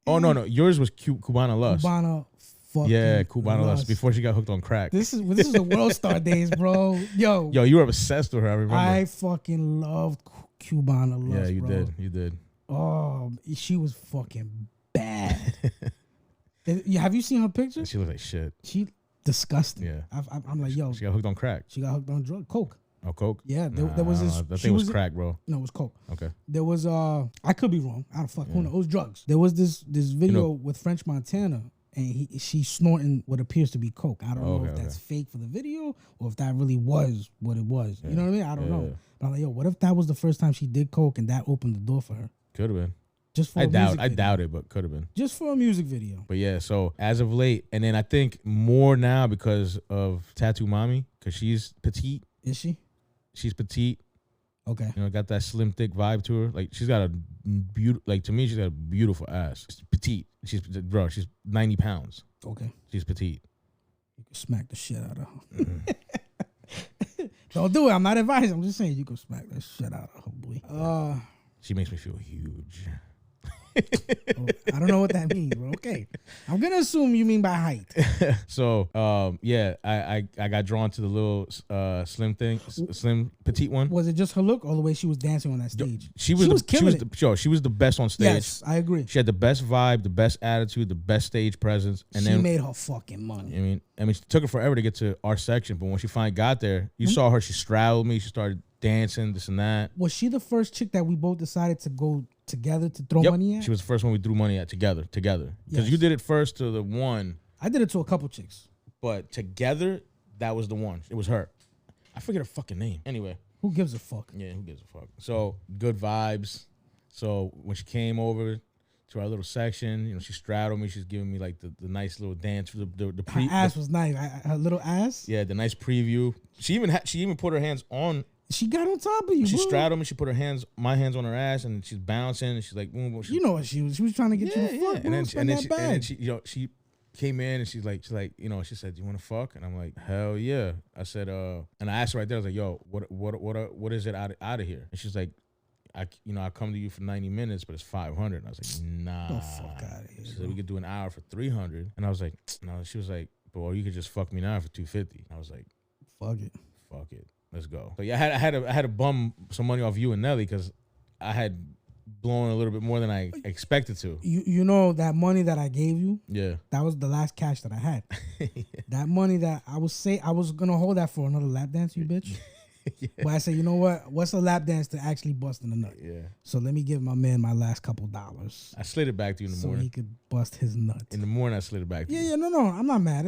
No. Yours was Cubana Lust. Cubana Lust before she got hooked on crack. This is the World Star days, bro. Yo, you were obsessed with her. I remember. I fucking loved Cubana Lust. Yeah, bro. You did. Oh, she was fucking bad. Have you seen her picture? She looked like shit. She disgusting. Yeah, I'm like, yo, she got hooked on crack. She got hooked on coke. Oh, coke? Yeah, there was this. That thing was crack, bro. No, it was coke. Okay. There was I could be wrong. I don't fuck. Who knows? It was drugs. There was this video with French Montana, and she's snorting what appears to be coke. I don't know if that's fake for the video or if that really was what it was. Yeah. You know what I mean? I don't know. But I'm like, yo, what if that was the first time she did coke and that opened the door for her? Could have been. Just for I doubt it, but could have been. Just for a music video. But yeah, so as of late, and then I think more now because of Tattoo Mommy, because she's petite. Is she? She's petite. Okay. You know, got that slim, thick vibe to her. Like, she's got a to me, she's got a beautiful ass. She's petite. She's 90 pounds. Okay. She's petite. You can smack the shit out of her. Mm-hmm. Don't do it. I'm not advising. I'm just saying you can smack the shit out of her, boy. She makes me feel huge. I don't know what that means, but okay. I'm gonna assume you mean by height. So, I got drawn to the little slim petite one. Was it just her look, or the way she was dancing on that stage? She was the best on stage. Yes, I agree. She had the best vibe, the best attitude, the best stage presence, and she made her fucking money. I mean, it took her forever to get to our section, but when she finally got there, you saw her. She straddled me. She started dancing, this and that. Was she the first chick that we both decided to go together to throw money at? She was the first one we threw money at together. Because you did it first to the one. I did it to a couple chicks. But together, that was the one. It was her. I forget her fucking name. Anyway. Who gives a fuck? Yeah, who gives a fuck? So, good vibes. So, when she came over to our little section, you know, she straddled me. She's giving me like the nice little dance. Her ass was nice. Her little ass? Yeah, the nice preview. She even put her hands on. She got on top of you. She straddled me. She put my hands on her ass, and she's bouncing. And she's like, boom. You know what she was? She was trying to get you to fuck. And then she came in, and she's like, she said, "Do you want to fuck?" And I'm like, "Hell yeah!" I said, and I asked her right there. I was like, "Yo, what is it out of here?" And she's like, I come to you for 90 minutes, but it's 500. And I was like, nah. The fuck out of here. She said we could do an hour for 300. And I was like, no. She was like, but you could just fuck me now for 250. I was like, fuck it. Let's go. So yeah, I had to bum some money off you and Nelly because I had blown a little bit more than I expected to. You know that money that I gave you? Yeah. That was the last cash that I had. That money that I was gonna hold that for another lap dance, you bitch. Yeah. But I said, you know what? What's a lap dance to actually busting a nut? Yeah. So let me give my man my last couple dollars. I slid it back to you in the morning. So he could bust his nut. In the morning, I slid it back to you. Yeah, no. I'm not mad.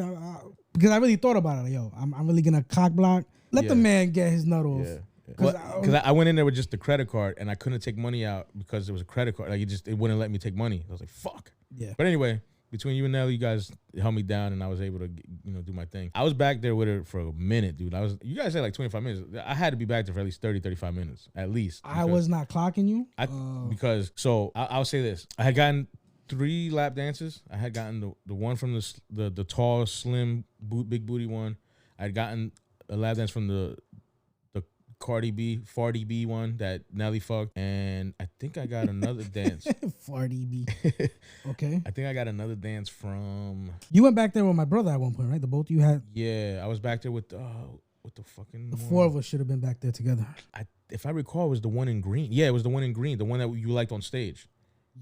Because I really thought about it. Yo, I'm really going to cock block. Let the man get his nut off. Yeah. Because I went in there with just the credit card, and I couldn't take money out because it was a credit card. Like, it wouldn't let me take money. I was like, fuck. Yeah. But anyway, between you and Nelly, you guys held me down, and I was able to, do my thing. I was back there with her for a minute, dude. You guys said like 25 minutes. I had to be back there for at least 30, 35 minutes, at least. I was not clocking you? I'll say this. I had gotten 3 lap dances. I had gotten the one from the tall, slim, big booty one. I had gotten a lap dance from the Cardi B one that Nelly fucked, and I think I got another dance. Farty B. Okay. I think I got another dance from. You went back there with my brother at one point, right? The both of you had. Yeah, I was back there with the fucking. The 4 of us should have been back there together. If I recall, it was the one in green. Yeah, it was the one in green, the one that you liked on stage.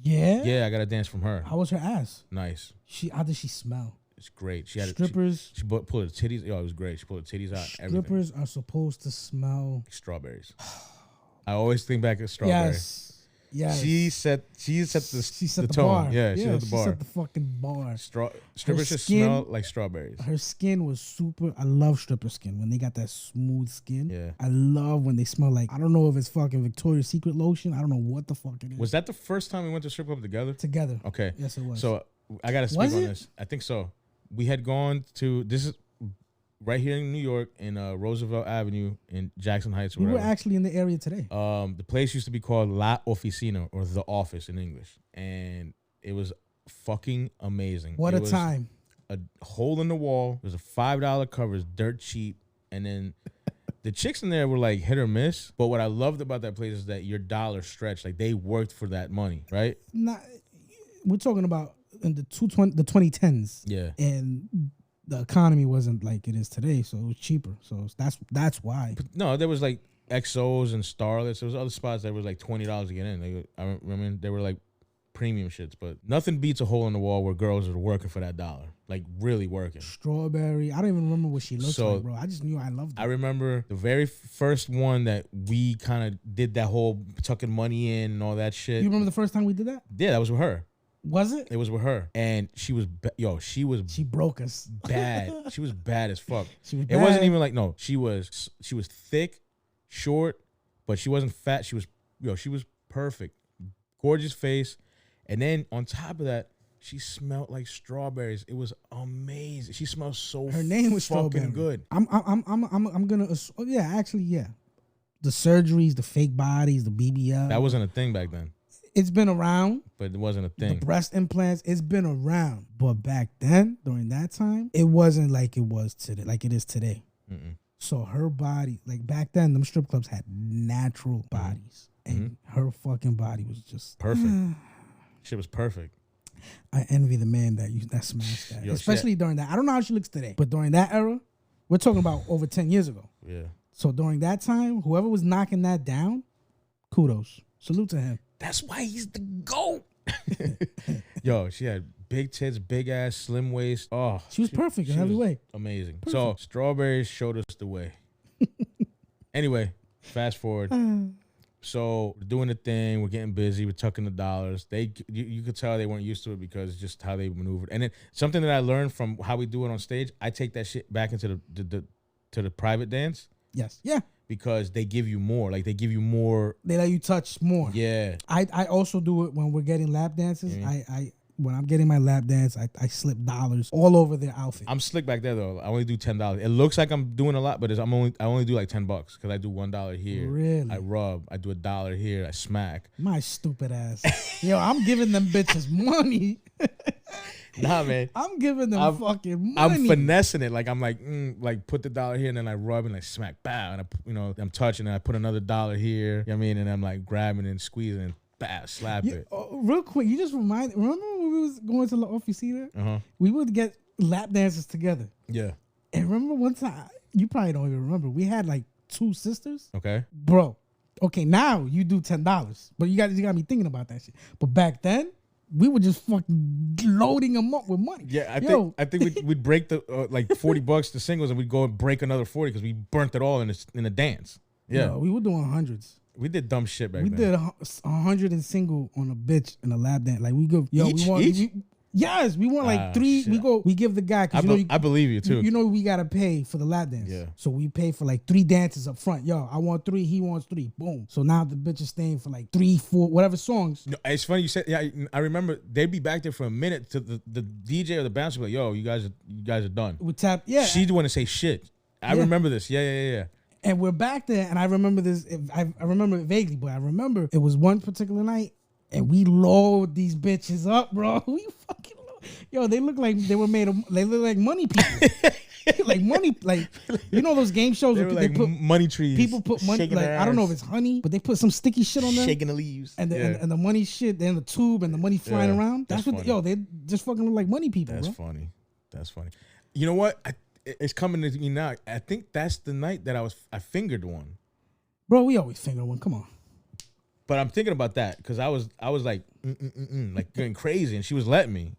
Yeah. Yeah, I got a dance from her. How was her ass? Nice. How did she smell? It's great. She had strippers. She pulled her titties. Yo, it was great. She pulled her titties out. Strippers are supposed to smell strawberries. I always think back at strawberry. Yes. She set the tone. Bar. Yeah, she set the bar. She set the fucking bar. Strippers should smell like strawberries. Her skin was super. I love stripper skin when they got that smooth skin. Yeah. I love when they smell like, I don't know if it's fucking Victoria's Secret lotion. I don't know what the fuck it is. Was that the first time we went to strip club together? Together. Okay. Yes, it was. So I gotta speak on this. I think so. We had gone to this is right here in New York in Roosevelt Avenue in Jackson Heights. We were actually in the area today. The place used to be called La Oficina or The Office in English, and it was fucking amazing. What a time! A hole in the wall. It was a $5 cover. It's dirt cheap, and then the chicks in there were like hit or miss. But what I loved about that place is that your dollar stretched. Like they worked for that money, right? We're talking about in the 2010s. Yeah, and the economy wasn't like it is today, so it was cheaper. So that's why. But no, there was like XOs and Starlets. There was other spots that was like $20 to get in. I mean, they were like premium shits, but nothing beats a hole in the wall where girls are working for that dollar, like really working. Strawberry. I don't even remember what she looked like, bro. I just knew I loved her. I remember the very first one that we kind of did that whole tucking money in and all that shit. You remember the first time we did that? Yeah, that was with her. Was it? It was with her, and she was she broke us bad. She was bad as fuck. She was bad. It wasn't even like she was thick, short, but she wasn't fat. She was perfect, gorgeous face, and then on top of that, she smelled like strawberries. It was amazing. She smelled so. Her name was fucking Strawberry. Good. I'm gonna. Yeah. The surgeries, the fake bodies, the BBL. That wasn't a thing back then. It's been around. But it wasn't a thing. The breast implants, it's been around. But back then, during that time, it wasn't like it was today, like it is today. Mm-mm. So her body, like back then, them strip clubs had natural bodies. And her fucking body was just perfect. Shit was perfect. I envy the man that smashed that. Especially during that. I don't know how she looks today. But during that era, we're talking about over 10 years ago. Yeah. So during that time, whoever was knocking that down, kudos. Salute to him. That's why he's the GOAT. Yo, she had big tits, big ass, slim waist. Oh, she was perfect in every way. Amazing. Perfect. So strawberries showed us the way. Anyway, fast forward. So we're doing the thing. We're getting busy. We're tucking the dollars. You could tell they weren't used to it because just how they maneuvered. And then something that I learned from how we do it on stage, I take that shit back into the private dance. Yes. Yeah. Because they give you more. Like they give you more. They let you touch more. Yeah. I also do it when we're getting lap dances. Mm-hmm. When I'm getting my lap dance, I slip dollars all over their outfit. I'm slick back there though. I only do $10. It looks like I'm doing a lot, but I only do like $10 because I do $1 here. Really? I rub. I do $1 here. I smack. My stupid ass. Yo, I'm giving them bitches money. Nah, man. I'm giving them fucking money. I'm finessing it. Like I'm like put the $1 here and then I rub and I smack, bow, and I'm touching and I put another $1 here. You know what I mean? And I'm like grabbing and squeezing and bow, slap it. Real quick, you just remember when we was going to La Oficina? Uh-huh. We would get lap dances together. Yeah. And remember one time, you probably don't even remember, we had like 2 sisters. Okay. Bro. Okay, now you do $10. But you got me thinking about that shit. But back then, we were just fucking loading them up with money. Yeah, I think we'd break the like $40 to singles, and we'd go and break another 40 because we burnt it all in a dance. Yeah, we were doing hundreds. We did dumb shit back then. We did 100 and single on a bitch in a lap dance. Like we go, each? Yes, we want like 3. Shit. We give the guy. I believe you too. You know we gotta pay for the lap dance. Yeah. So we pay for like 3 dances up front. Yo, I want 3. He wants 3. Boom. So now the bitch is staying for like 3, 4, whatever songs. No, it's funny you said. Yeah, I remember they'd be back there for a minute to the DJ or the bouncer be like, "Yo, you guys are done." We tap. Yeah. She didn't want to say shit. I remember this. Yeah. And we're back there, and I remember this. I remember it vaguely, but I remember it was one particular night, and we load these bitches up, bro. We fucking load. Yo, they look like they were made of. They look like money people, like money, like you know those game shows where like they put money trees. People put money, like I don't know if it's honey, but they put some sticky shit on them, shaking the leaves, and the money shit, then the tube and the money flying around. That's what. They just fucking look like money people. That's bro. funny. That's funny. You know what? It's coming to me now. I think that's the night that I fingered one. Bro, we always finger one. Come on. But I'm thinking about that because I was like, like going crazy, and she was letting me.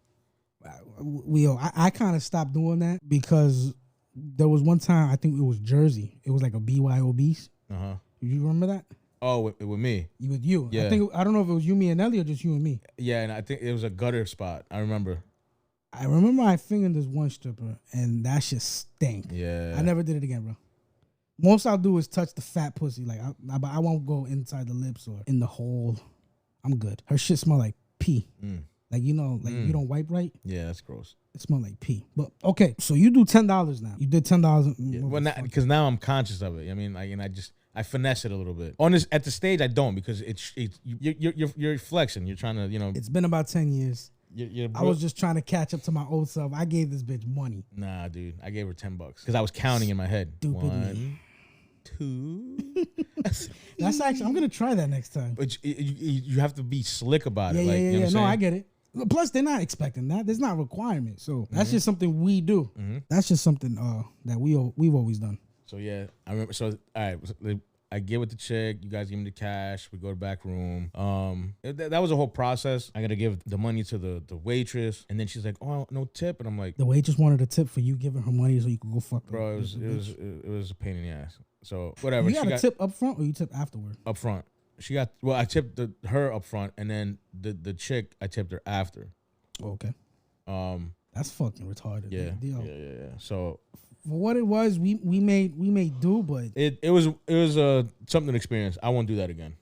I kind of stopped doing that because there was one time, I think it was Jersey. It was like a BYOB. You remember that? Oh, with me. With you. Yeah. I don't know if it was you, me, and Ellie, or just you and me. Yeah, and I think it was a gutter spot. I remember I fingered this one stripper, and that shit stank. Yeah. I never did it again, bro. Most I'll do is touch the fat pussy. Like I won't go inside the lips or in the hole. I'm good. Her shit smell like pee. Like you don't wipe right. Yeah, that's gross. It smell like pee. But okay, so you do $10 now. You did $10. Yeah. Well, because now I'm conscious of it. I mean, like, and I finesse it a little bit. At the stage, I don't because you're flexing. You're trying to, It's been about 10 years. I was just trying to catch up to my old self. I gave this bitch money. Nah, dude. I gave her $10 because I was counting in my head. Stupid 1, 2. That's actually, I'm gonna try that next time. But you have to be slick about it. Yeah, like, yeah, you know yeah. No, I get it. Plus, they're not expecting that. There's not a requirement. So that's just something we do. That's just something that we've always done. So yeah, I remember. So all right, I get with the chick. You guys give me the cash. We go to the back room. That was a whole process. I got to give the money to the waitress, and then she's like, "Oh, no tip," and I'm like, the waitress wanted a tip for you giving her money so you could go fuck. Bro, it was a pain in the ass. So whatever. You got a tip up front or you tip afterward? Up front. I tipped her up front, and then the chick I tipped her after. Okay. That's fucking retarded. Yeah. So for what it was, we made do, but it was something to experience. I won't do that again.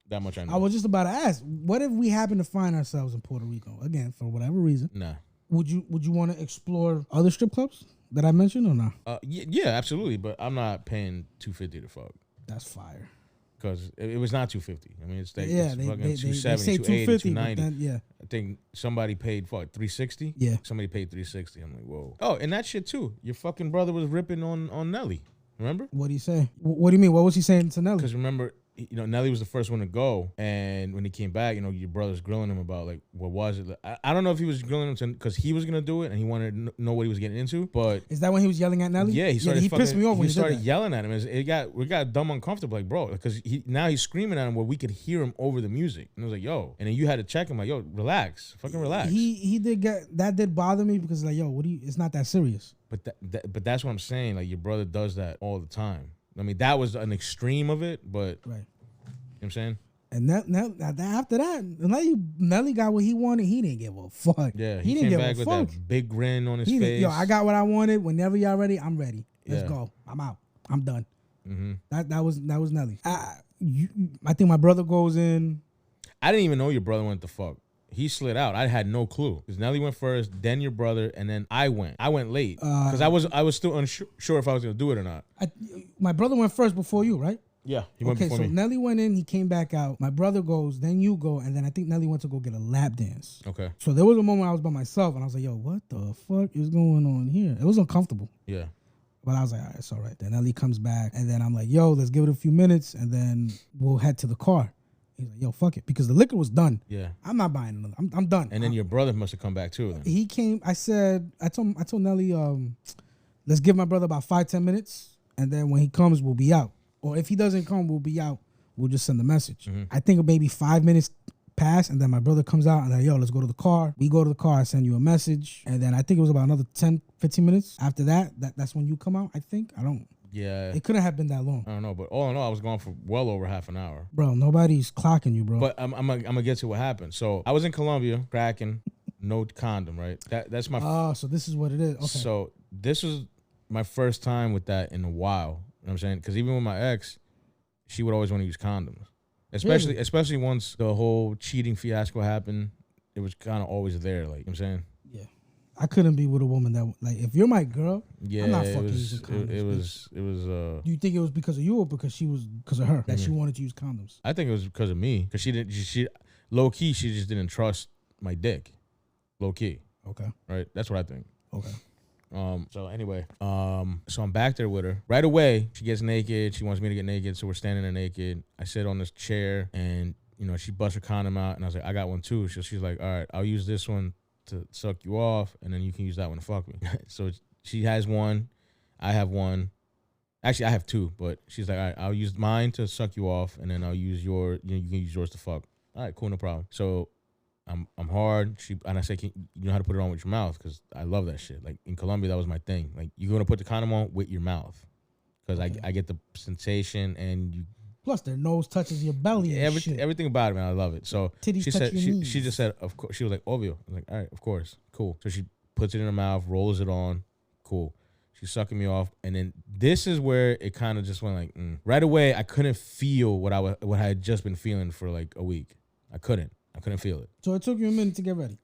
That much I know. I was just about to ask, what if we happen to find ourselves in Puerto Rico again for whatever reason? Nah. Would you want to explore other strip clubs that I mentioned or not? Yeah, absolutely. But I'm not paying $250 to fuck. That's fire. Because it was not $250. I mean, it's like they fucking $270, $280, $290. Yeah. I think somebody paid $360. Yeah. Somebody paid $360. I'm like, whoa. Oh, and that shit too. Your fucking brother was ripping on Nelly. Remember? What did he say? What do you mean? What was he saying to Nelly? Because remember, Nelly was the first one to go, and when he came back, your brother's grilling him about like what was it? I don't know if he was grilling him because he was gonna do it and he wanted to know what he was getting into. But is that when he was yelling at Nelly? Yeah, he pissed me off when he started did yelling at him. We got dumb uncomfortable, like bro, because now he's screaming at him where we could hear him over the music, and I was like, yo, and then you had to check him like, yo, relax, fucking relax. He did that did bother me because like, yo, it's not that serious. But that's what I'm saying. Like your brother does that all the time. I mean, that was an extreme of it, but right. You know what I'm saying? And after that, Nelly got what he wanted. He didn't give a fuck. Yeah, he came back with that big grin on his face. Yo, I got what I wanted. Whenever y'all ready, I'm ready. Let's go. I'm out. I'm done. That was Nelly. I think my brother goes in. I didn't even know your brother went to fuck. He slid out. I had no clue because Nelly went first, then your brother, and then I went. I went late because I was still unsure if I was gonna do it or not. My brother went first before you, right? Yeah, he went before me. So Nelly went in, he came back out. My brother goes, then you go, and then I think Nelly went to go get a lap dance. Okay. So there was a moment I was by myself, and I was like, yo, what the fuck is going on here? It was uncomfortable. Yeah. But I was like, all right, it's all right. Then Nelly comes back, and then I'm like, yo, let's give it a few minutes, and then we'll head to the car. He's like, yo, fuck it, because the liquor was done. Yeah. I'm not buying another. I'm done. And then your brother must have come back too. Then. He came. I told Nelly, let's give my brother about 5-10 minutes, and then when he comes, we'll be out. Or if he doesn't come, we'll be out. We'll just send a message. I think maybe 5 minutes pass, and then my brother comes out, and like, yo, let's go to the car. We go to the car, I send you a message, and then I think it was about another 10-15 minutes after that's when you come out, I think. Yeah. It couldn't have been that long. I don't know, but all in all, I was gone for well over half an hour. Bro, nobody's clocking you, bro. But I'm gonna get to what happened. So I was in Colombia, cracking, no condom, right? That's my. So this is what it is. Okay. So this was my first time with that in a while. You know what I'm saying? Because even with my ex, she would always want to use condoms, especially once the whole cheating fiasco happened. It was kind of always there, like, you know what I'm saying. Yeah, I couldn't be with a woman that, like, if you're my girl, yeah, I'm not fucking using condoms. It was. Do you think it was because of you or because of her that she wanted to use condoms? I think it was because of me, because she low key she just didn't trust my dick, low key. Okay, right. That's what I think. Okay. So anyway, so I'm back there with her. Right away, she gets naked. She wants me to get naked, so we're standing there naked. I sit on this chair, and she busts her condom out, and I was like, I got one too. So she's like, all right, I'll use this one to suck you off, and then you can use that one to fuck me. So she has one, I have one. Actually, I have two, but she's like, all right, I'll use mine to suck you off, and then I'll use you can use yours to fuck. All right, cool, no problem. So I'm hard. And I say, you know how to put it on with your mouth? Because I love that shit. Like in Colombia, that was my thing. Like you're gonna put the condom on with your mouth, because I get the sensation, and you. Plus, their nose touches your belly and shit. Everything about it, man. I love it. So Titties she touch said your knees. she just said, of course. She was like, obvio. I was like, all right, of course, cool. So she puts it in her mouth, rolls it on, cool. She's sucking me off, and then this is where it kind of just went like right away. I couldn't feel what I had just been feeling for like a week. I couldn't feel it. So it took you a minute to get ready,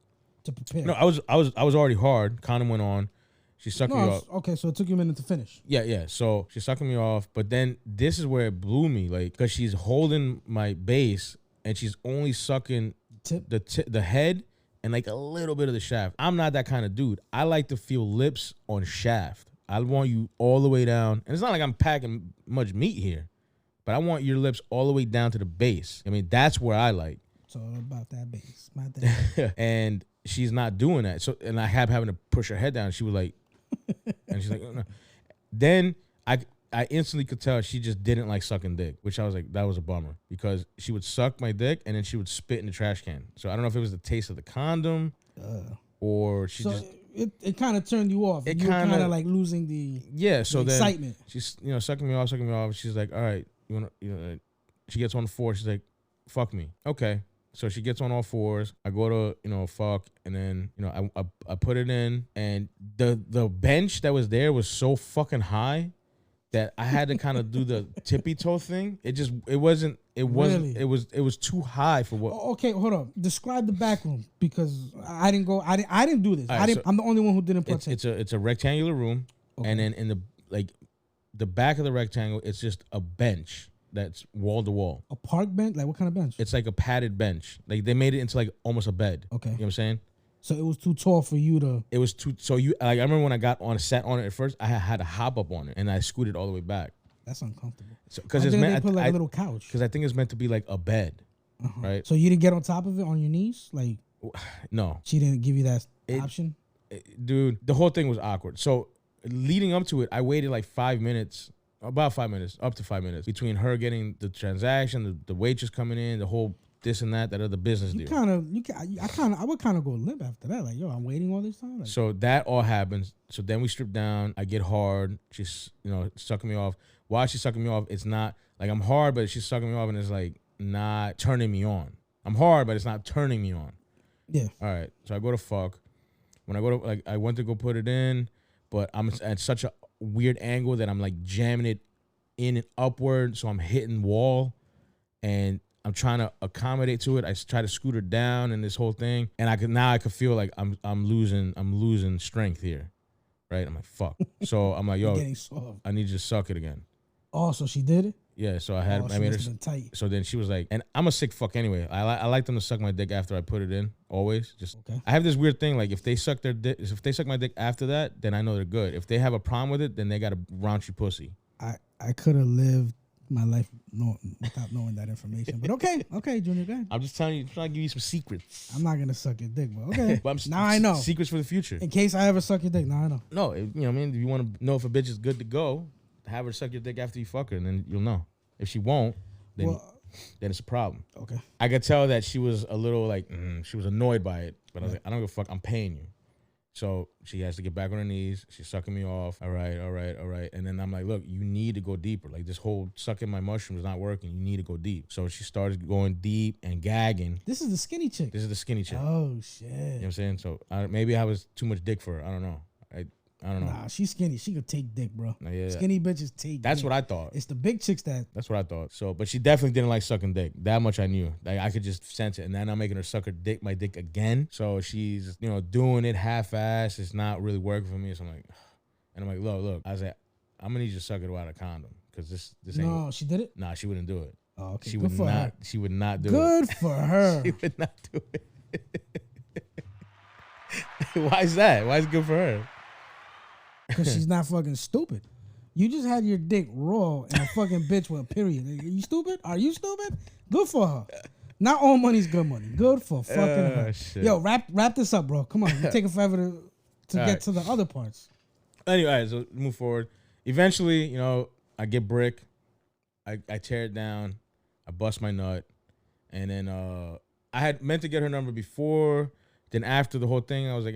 to prepare. No, I was already hard. Condom went on. She's sucking me off. Okay, so it took you a minute to finish. Yeah. So she's sucking me off, but then this is where it blew me, like, because she's holding my base and she's only sucking the head and like a little bit of the shaft. I'm not that kind of dude. I like to feel lips on shaft. I want you all the way down, and it's not like I'm packing much meat here, but I want your lips all the way down to the base. I mean, that's where I like. So about that base, about that. And she's not doing that. So, and I have having to push her head down. She was like, and she's like, oh, no. Then I instantly could tell she just didn't like sucking dick, which I was like, that was a bummer, because she would suck my dick and then she would spit in the trash can. So I don't know if it was the taste of the condom or she just. It kind of turned you off. You were kind of like losing the excitement. She's sucking me off. She's like, all right, she gets on the floor. She's like, fuck me. Okay. So she gets on all fours. I go to, fuck. And then, I put it in. And the bench that was there was so fucking high that I had to kind of do the tippy toe thing. It wasn't, Really? it was too high for what. Okay, hold on. Describe the back room, because I didn't do this. Right, I'm the only one who didn't partake. It's a rectangular room. Okay. And then in the back of the rectangle, it's just a bench. That's wall to wall. A park bench? Like what kind of bench? It's like a padded bench. Like they made it into like almost a bed. Okay. You know what I'm saying? So it was too tall for you to. It was too. So I remember when I sat on it at first, I had to hop up on it, and I scooted all the way back. That's uncomfortable. So because it's meant, they put like a little couch. Because I think it's meant to be like a bed, right? So you didn't get on top of it on your knees, like. No. She didn't give you that option. Dude, the whole thing was awkward. So leading up to it, I waited like 5 minutes. About 5 minutes, up to 5 minutes, between her getting the transaction, the waitress coming in, the whole this and that other business deal. I would kind of go limp after that. Like, yo, I'm waiting all this time. Like, so that all happens. So then we strip down. I get hard. She's sucking me off. While she's sucking me off, it's not like I'm hard, but she's sucking me off, and it's like not turning me on. I'm hard, but it's not turning me on. Yeah. All right. So I go to fuck. When I go to I went to go put it in, but I'm at such a weird angle that I'm like jamming it in and upward, so I'm hitting wall, and I'm trying to accommodate to it. I try to scoot her down and this whole thing, and I could feel like I'm losing strength here, right? I'm like, fuck. So I'm like, yo, I need you to suck it again. Oh, so she did it? Yeah. So I made her tight. So then she was like, and I'm a sick fuck anyway. I like them to suck my dick after I put it in. Always. Just okay. I have this weird thing, like if they suck my dick after that, then I know they're good. If they have a problem with it, then they got a raunchy pussy. I could have lived my life without knowing that information. But okay, Junior, go ahead. I'm just telling you, I'm trying to give you some secrets. I'm not gonna suck your dick, but okay. But now I know. Secrets for the future. In case I ever suck your dick, now I know. No, you know what I mean? If you want to know if a bitch is good to go, have her suck your dick after you fuck her, and then you'll know. If she won't, then it's a problem. Okay. I could tell that she was a little like, she was annoyed by it, but I was like, I don't give a fuck, I'm paying you. So she has to get back on her knees. She's sucking me off. All right. And then I'm like, look, you need to go deeper. Like this whole sucking my mushroom is not working. You need to go deep. So she started going deep and gagging. This is the skinny chick. Oh, shit. You know what I'm saying? So maybe I was too much dick for her. I don't know. I don't know. Nah, she's skinny. She could take dick, bro. Yeah. Skinny bitches take That's dick. what I thought. It's the big chicks that. That's what I thought. So, but she definitely didn't like sucking dick. That much I knew. Like I could just sense it. And then I'm making her suck my dick again. So she's, doing it half-assed. It's not really working for me. So I'm like, look. I was like, I'm gonna need you to suck it without a condom. Because this ain't. No, she did it? Nah, she wouldn't do it. Oh, okay. She would not do it. Good for her. She would not do it. Why is that? Why is it good for her? Because she's not fucking stupid. You just had your dick raw and a fucking bitch with a period. Are you stupid? Are you stupid? Good for her. Not all money's good money. Good for fucking her. Shit. Yo, wrap this up, bro. Come on. You're taking forever to get to the other parts. Anyway, so move forward. Eventually, I get brick. I tear it down. I bust my nut. And then I had meant to get her number before. Then after the whole thing, I was like,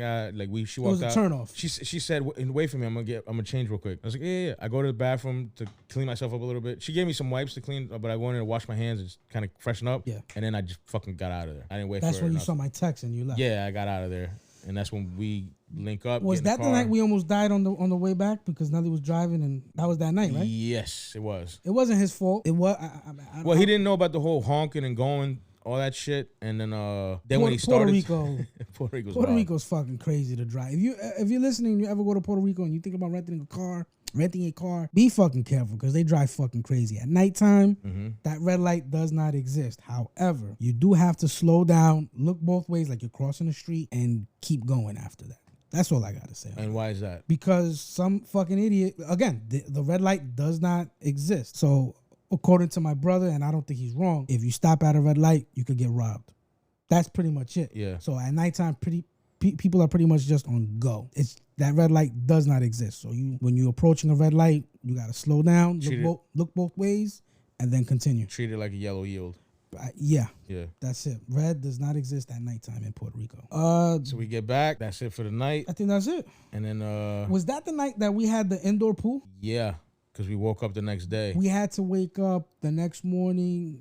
she walked out. It was a turnoff. She said, wait for me. I'm gonna change real quick. I was like, yeah. I go to the bathroom to clean myself up a little bit. She gave me some wipes to clean, but I wanted to wash my hands and just kind of freshen up. Yeah. And then I just fucking got out of there. I didn't wait That's for her. when you saw my text and you left. Yeah, I got out of there. And that's when we link up. Was that the night we almost died on the way back because Nelly was driving, and that was that night, right? Yes, it was. It wasn't his fault. It was. Well, he didn't know about the whole honking and going, all that shit, and then when he started, Puerto Rico's fucking crazy to drive. If you're listening, you ever go to Puerto Rico and you think about renting a car, be fucking careful because they drive fucking crazy. At nighttime, that red light does not exist. However, you do have to slow down, look both ways like you're crossing the street, and keep going after that. That's all I got to say. And why is that? Because some fucking idiot, again, the red light does not exist. So according to my brother, and I don't think he's wrong, if you stop at a red light, you could get robbed. That's pretty much it. Yeah. So at nighttime, people are pretty much just on go. It's that red light does not exist. So when you're approaching a red light, you got to slow down, look both ways, and then continue. Treat it like a yellow yield. Yeah. Yeah. That's it. Red does not exist at nighttime in Puerto Rico. So we get back. That's it for the night. I think that's it. And then was that the night that we had the indoor pool? Yeah. Because we woke up the next day. We had to wake up the next morning,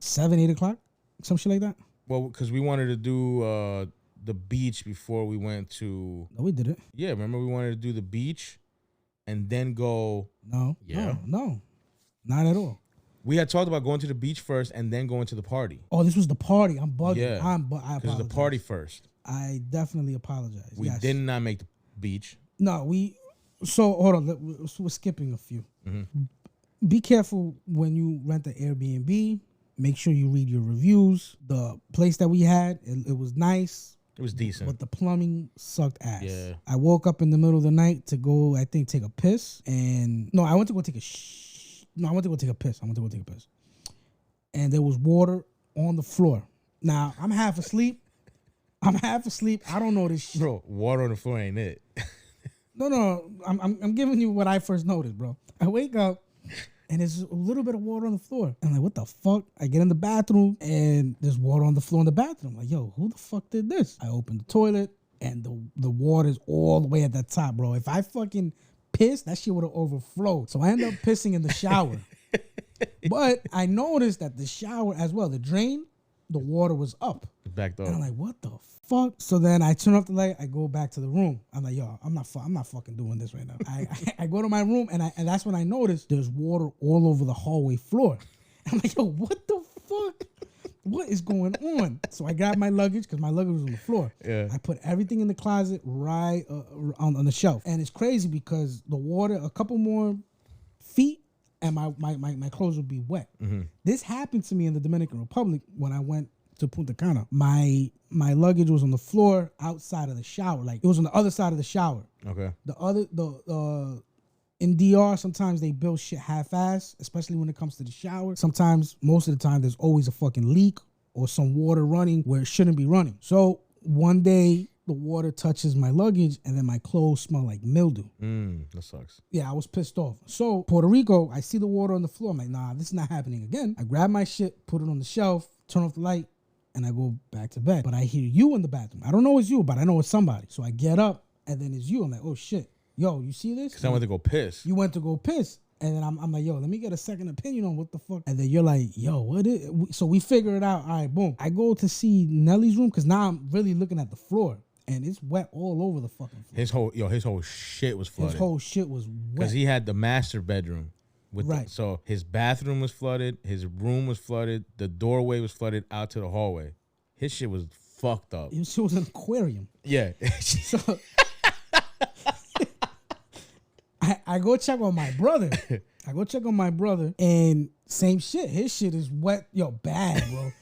7, 8 o'clock, some shit like that. Well, because we wanted to do the beach before we went to. No, we did it. Yeah, remember we wanted to do the beach, and then go. No. Yeah. No, not at all. We had talked about going to the beach first and then going to the party. Oh, this was the party. I'm bugging. Yeah. I apologize. Because the party first. I definitely apologize. We did not make the beach. No, So hold on, we're skipping a few. Be careful when you rent the Airbnb. Make sure you read your reviews. The place that we had, it was nice. It was decent. But the plumbing sucked ass. Yeah. I woke up in the middle of the night to go, I think, take a piss. And no, I went to go take a piss. I went to go take a piss. And there was water on the floor. Now, I'm half asleep. I don't know this shit. Bro, water on the floor ain't it. No. I'm giving you what I first noticed, bro. I wake up and there's a little bit of water on the floor. I'm like, what the fuck? I get in the bathroom and there's water on the floor in the bathroom. I'm like, yo, who the fuck did this? I open the toilet and the water's all the way at the top, bro. If I fucking pissed, that shit would have overflowed. So I end up pissing in the shower. But I noticed that the shower as well, the drain, the water was up. Backed up. And I'm like, what the fuck? So then I turn off the light. I go back to the room. I'm like, yo, I'm not fucking doing this right now. I go to my room and that's when I noticed there's water all over the hallway floor. I'm like, yo, what the fuck? What is going on? So I grabbed my luggage because my luggage was on the floor. Yeah. I put everything in the closet right on the shelf. And it's crazy because the water, a couple more feet, and my clothes would be wet. This happened to me in the Dominican Republic when I went to Punta Cana. My luggage was on the floor outside of the shower. Like it was on the other side of the shower. Okay. In DR, sometimes they build shit half-ass, especially when it comes to the shower. Sometimes, most of the time, there's always a fucking leak or some water running where it shouldn't be running. So one day, the water touches my luggage and then my clothes smell like mildew. That sucks. Yeah, I was pissed off. So Puerto Rico, I see the water on the floor. I'm like, nah, this is not happening again. I grab my shit, put it on the shelf, turn off the light, and I go back to bed. But I hear you in the bathroom. I don't know it's you, but I know it's somebody. So I get up and then it's you. I'm like, oh shit. Yo, you see this? Because I went to go piss. You went to go piss. And then I'm like, yo, let me get a second opinion on what the fuck. And then you're like, yo, what is it? So we figure it out. All right, boom. I go to see Nelly's room because now I'm really looking at the floor. And it's wet all over the fucking floor. His whole shit was flooded. His whole shit was wet. Because he had the master bedroom. So his bathroom was flooded. His room was flooded. The doorway was flooded out to the hallway. His shit was fucked up. It was an aquarium. Yeah. So I go check on my brother. And same shit. His shit is wet. Yo, bad, bro.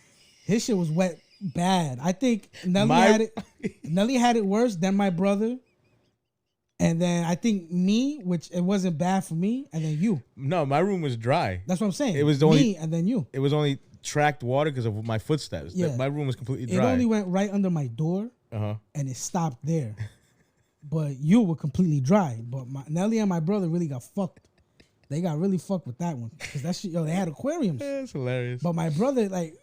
His shit was wet bad. I think Nelly had it worse than my brother. And then I think me, which it wasn't bad for me, and then you. No, my room was dry. That's what I'm saying. It was only me and then you. It was only tracked water because of my footsteps. Yeah. My room was completely dry. It only went right under my door, and it stopped there. But you were completely dry. But Nelly and my brother really got fucked. They got really fucked with that one because that shit. Yo, they had aquariums. That's hilarious. But my brother, like,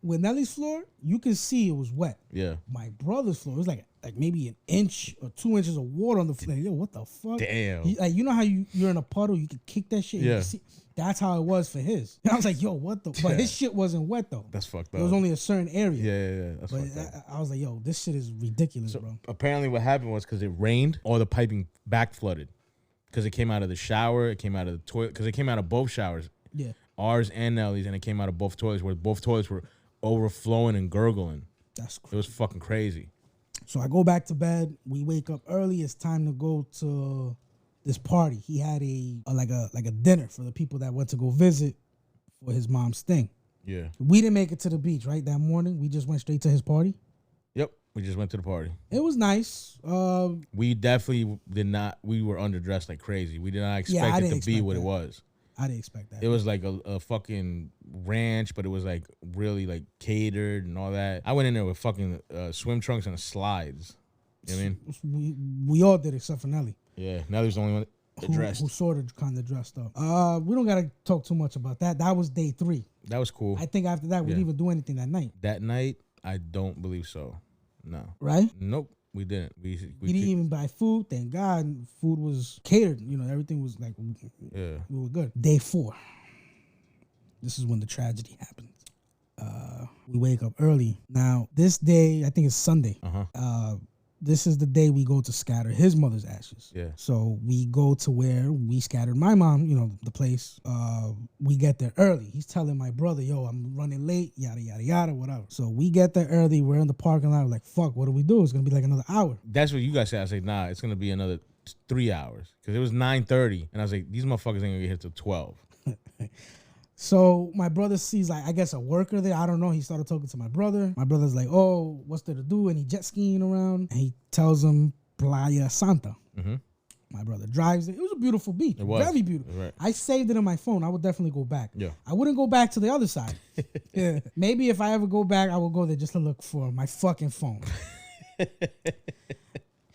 with Nelly's floor, you can see it was wet. Yeah. My brother's floor, it was like maybe an inch or 2 inches of water on the floor. Yo, what the fuck? Damn. You know how you're in a puddle, you can kick that shit. Yeah. That's how it was for his. And I was like, yo, what the? But his shit wasn't wet though. That's fucked up. It was only a certain area. Yeah. That's fucked up. I was like, yo, this shit is ridiculous, bro. Apparently, what happened was because it rained, all the piping back flooded. Because it came out of the shower, it came out of the toilet. Because it came out of both showers. Yeah. Ours and Nelly's, and it came out of both toilets, where both toilets were overflowing and gurgling. That's crazy. It was fucking crazy. So I go back to bed. We wake up early. It's time to go to this party. He had a dinner for the people that went to go visit for his mom's thing. Yeah. We didn't make it to the beach, right? That morning, we just went straight to his party. Yep. We just went to the party. It was nice. We definitely did not. We were underdressed like crazy. We did not expect it to be what it was. I didn't expect that. It was like a fucking ranch, but it was like really like catered and all that. I went in there with fucking swim trunks and slides. You know what I mean? We all did except for Nelly. Yeah, Nelly's the only one dressed. Who sort of kind of dressed up. We don't gotta talk too much about that. That was day 3. That was cool. I think after that we didn't even do anything that night. That night, I don't believe so. No. Right? Nope. We didn't. We didn't even buy food. Thank God, food was catered. You know, everything was like, yeah, we were good. Day 4. This is when the tragedy happened. We wake up early. Now, this day, I think it's Sunday. This is the day we go to scatter his mother's ashes. Yeah. So we go to where we scattered my mom, you know, the place. We get there early. He's telling my brother, yo, I'm running late, yada, yada, yada, whatever. So we get there early. We're in the parking lot. We're like, fuck, what do we do? It's going to be like another hour. That's what you guys said. I said, nah, it's going to be another 3 hours. Because it was 9:30. And I was like, these motherfuckers ain't going to get here till 12. So my brother sees, like, I guess a worker there. I don't know. He started talking to my brother. My brother's like, oh, what's there to do? And he jet skiing around. And he tells him Playa Santa. Mm-hmm. My brother drives it. It was a beautiful beach. It was. Very beautiful. Right. I saved it on my phone. I would definitely go back. Yeah. I wouldn't go back to the other side. Yeah. Maybe if I ever go back, I will go there just to look for my fucking phone.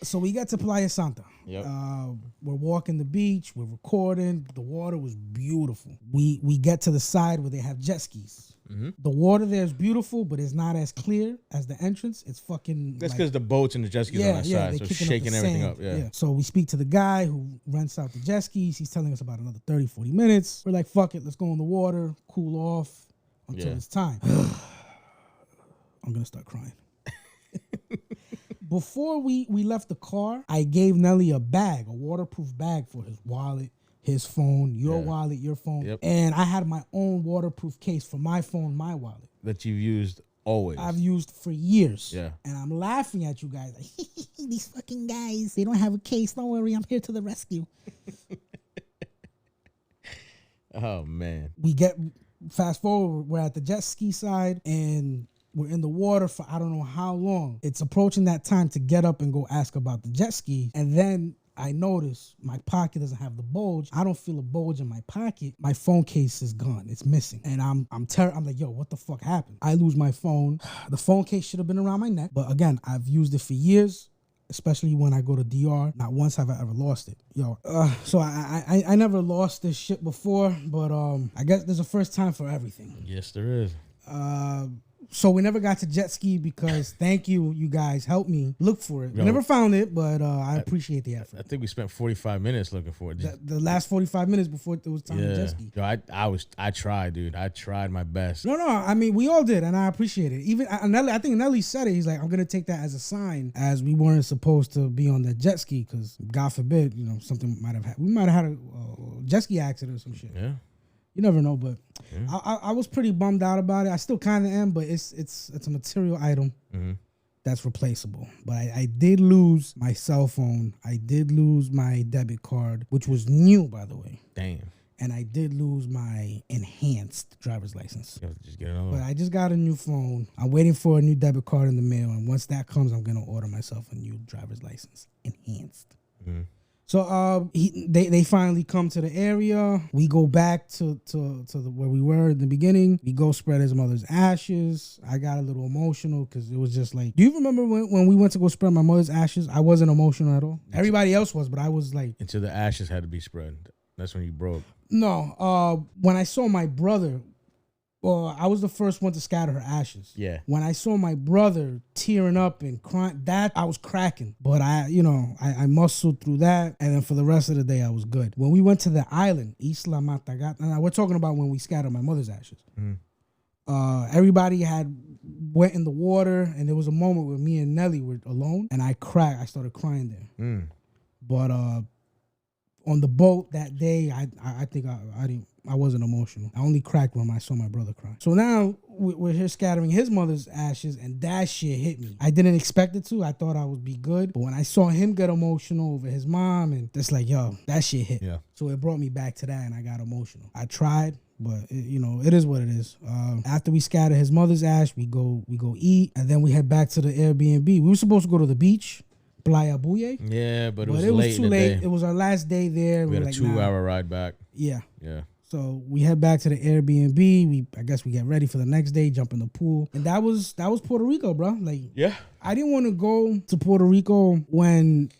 So we get to Playa Santa. Yep. We're walking the beach. We're recording. The water was beautiful. We get to the side where they have jet skis. Mm-hmm. The water there is beautiful, but it's not as clear as the entrance. It's fucking... That's because the boats and the jet skis on that side, so it's shaking everything up. Yeah. So we speak to the guy who rents out the jet skis. He's telling us about another 30, 40 minutes. We're like, fuck it. Let's go in the water, cool off until it's time. I'm going to start crying. Before we left the car, I gave Nelly a bag, a waterproof bag for his wallet, his phone, your wallet, your phone. Yep. And I had my own waterproof case for my phone, my wallet. That you've used always. I've used for years. Yeah. And I'm laughing at you guys. Like, these fucking guys, they don't have a case. Don't worry, I'm here to the rescue. Oh, man. Fast forward, we're at the jet ski side, and we're in the water for I don't know how long. It's approaching that time to get up and go ask about the jet ski. And then I notice my pocket doesn't have the bulge. I don't feel a bulge in my pocket. My phone case is gone. It's missing. And I'm like, yo, what the fuck happened? I lose my phone. The phone case should have been around my neck. But again, I've used it for years, especially when I go to DR. Not once have I ever lost it. Yo, so I never lost this shit before, but I guess there's a first time for everything. Yes, there is. So we never got to jet ski because thank you guys helped me look for it. We never found it, but I appreciate the effort. I think we spent 45 minutes looking for it. The last 45 minutes before it was time to jet ski. Yo, I tried, dude. I tried my best. No, I mean, we all did, and I appreciate it. Even Nelly, I think Nelly said it. He's like, I'm going to take that as a sign as we weren't supposed to be on the jet ski because, God forbid, something might have happened. We might have had a jet ski accident or some shit. Yeah. You never know, but I was pretty bummed out about it. I still kind of am, but it's a material item that's replaceable. But I did lose my cell phone. I did lose my debit card, which was new, by the way. Damn. And I did lose my enhanced driver's license. You have to just get another one. But I just got a new phone. I'm waiting for a new debit card in the mail, and once that comes, I'm going to order myself a new driver's license, enhanced. Mm-hmm. So they finally come to the area. We go back to where we were in the beginning. We go spread his mother's ashes. I got a little emotional because it was just like, do you remember when we went to go spread my mother's ashes? I wasn't emotional at all. Everybody else was, but I was like... Until the ashes had to be spread. That's when you broke. No. When I saw my brother Well, I was the first one to scatter her ashes. Yeah. When I saw my brother tearing up and crying, that I was cracking. But I muscled through that, and then for the rest of the day, I was good. When we went to the island, Isla Matagat, now we're talking about when we scattered my mother's ashes. Everybody had went in the water, and there was a moment where me and Nelly were alone, and I started crying there. But on the boat that day, I think I wasn't emotional. I only cracked when I saw my brother cry. So now we're here scattering his mother's ashes, and that shit hit me. I didn't expect it to. I thought I would be good, but when I saw him get emotional over his mom, and it's like, yo, that shit hit. Yeah. So it brought me back to that, and I got emotional. I tried, but it is what it is. After we scatter his mother's ash, we go eat, and then we head back to the Airbnb. We were supposed to go to the beach, Playa Buye. Yeah, but it was too late. It was our last day there. We had a 2-hour ride back. Yeah. Yeah. So we head back to the Airbnb. I guess we get ready for the next day, jump in the pool. And that was Puerto Rico, bro. Like, yeah. I didn't want to go to Puerto Rico when...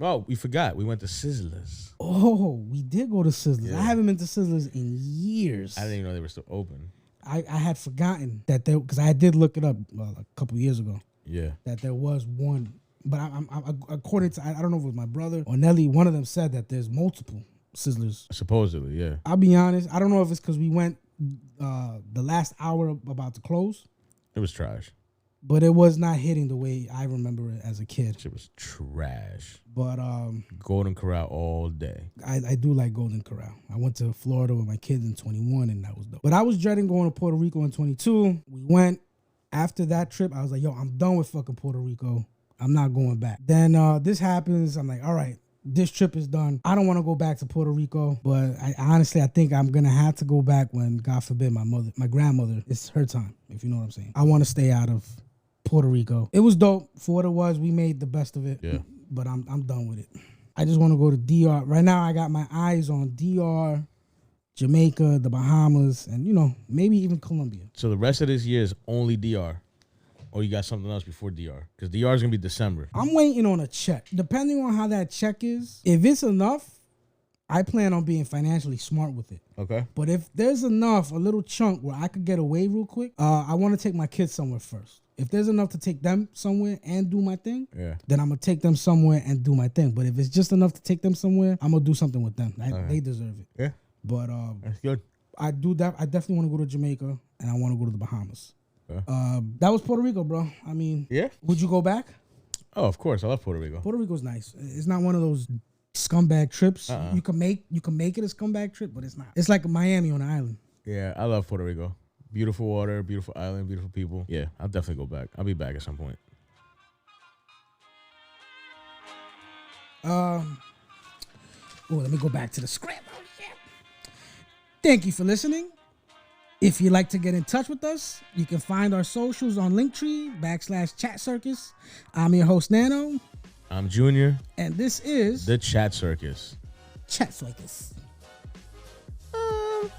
Oh, we forgot. We went to Sizzlers. Oh, we did go to Sizzlers. Yeah. I haven't been to Sizzlers in years. I didn't even know they were still open. I had forgotten that there... Because I did look it up a couple years ago. Yeah. That there was one. But I'm according to... I don't know if it was my brother or Nelly. One of them said that there's multiple Sizzlers. Supposedly, yeah. I'll be honest. I don't know if it's because we went the last hour about to close. It was trash. But it was not hitting the way I remember it as a kid. It was trash. But Golden Corral all day. I do like Golden Corral. I went to Florida with my kids in 21, and that was dope. But I was dreading going to Puerto Rico in 22. We went. After that trip, I was like, yo, I'm done with fucking Puerto Rico. I'm not going back. Then this happens. I'm like, all right. This trip is done. I don't want to go back to Puerto Rico, but I think I'm going to have to go back when, God forbid, my grandmother, it's her time, if you know what I'm saying. I want to stay out of Puerto Rico. It was dope for what it was. We made the best of it, yeah. But I'm done with it. I just want to go to DR. Right now, I got my eyes on DR, Jamaica, the Bahamas, and, maybe even Colombia. So the rest of this year is only DR? Or you got something else before DR? Because DR is going to be December. I'm waiting on a check. Depending on how that check is, if it's enough, I plan on being financially smart with it. Okay. But if there's enough, a little chunk where I could get away real quick, I want to take my kids somewhere first. If there's enough to take them somewhere and do my thing, then I'm going to take them somewhere and do my thing. But if it's just enough to take them somewhere, I'm going to do something with them. They deserve it. Yeah. But that's good. I definitely want to go to Jamaica, and I want to go to the Bahamas. That was Puerto Rico, bro. I mean, yeah. Would you go back? Oh, of course. I love Puerto Rico. Puerto Rico's nice. It's not one of those scumbag trips. You can make it a scumbag trip, but it's not. It's like Miami on an island. Yeah, I love Puerto Rico. Beautiful water, beautiful island, beautiful people. Yeah, I'll definitely go back. I'll be back at some point. Let me go back to the script. Oh, shit. Thank you for listening. If you'd like to get in touch with us, you can find our socials on Linktree /Chat Circus. I'm your host, Nano. I'm Junior. And this is the Chat Circus. Chat Circus. Are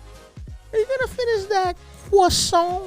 you going to finish that croissant?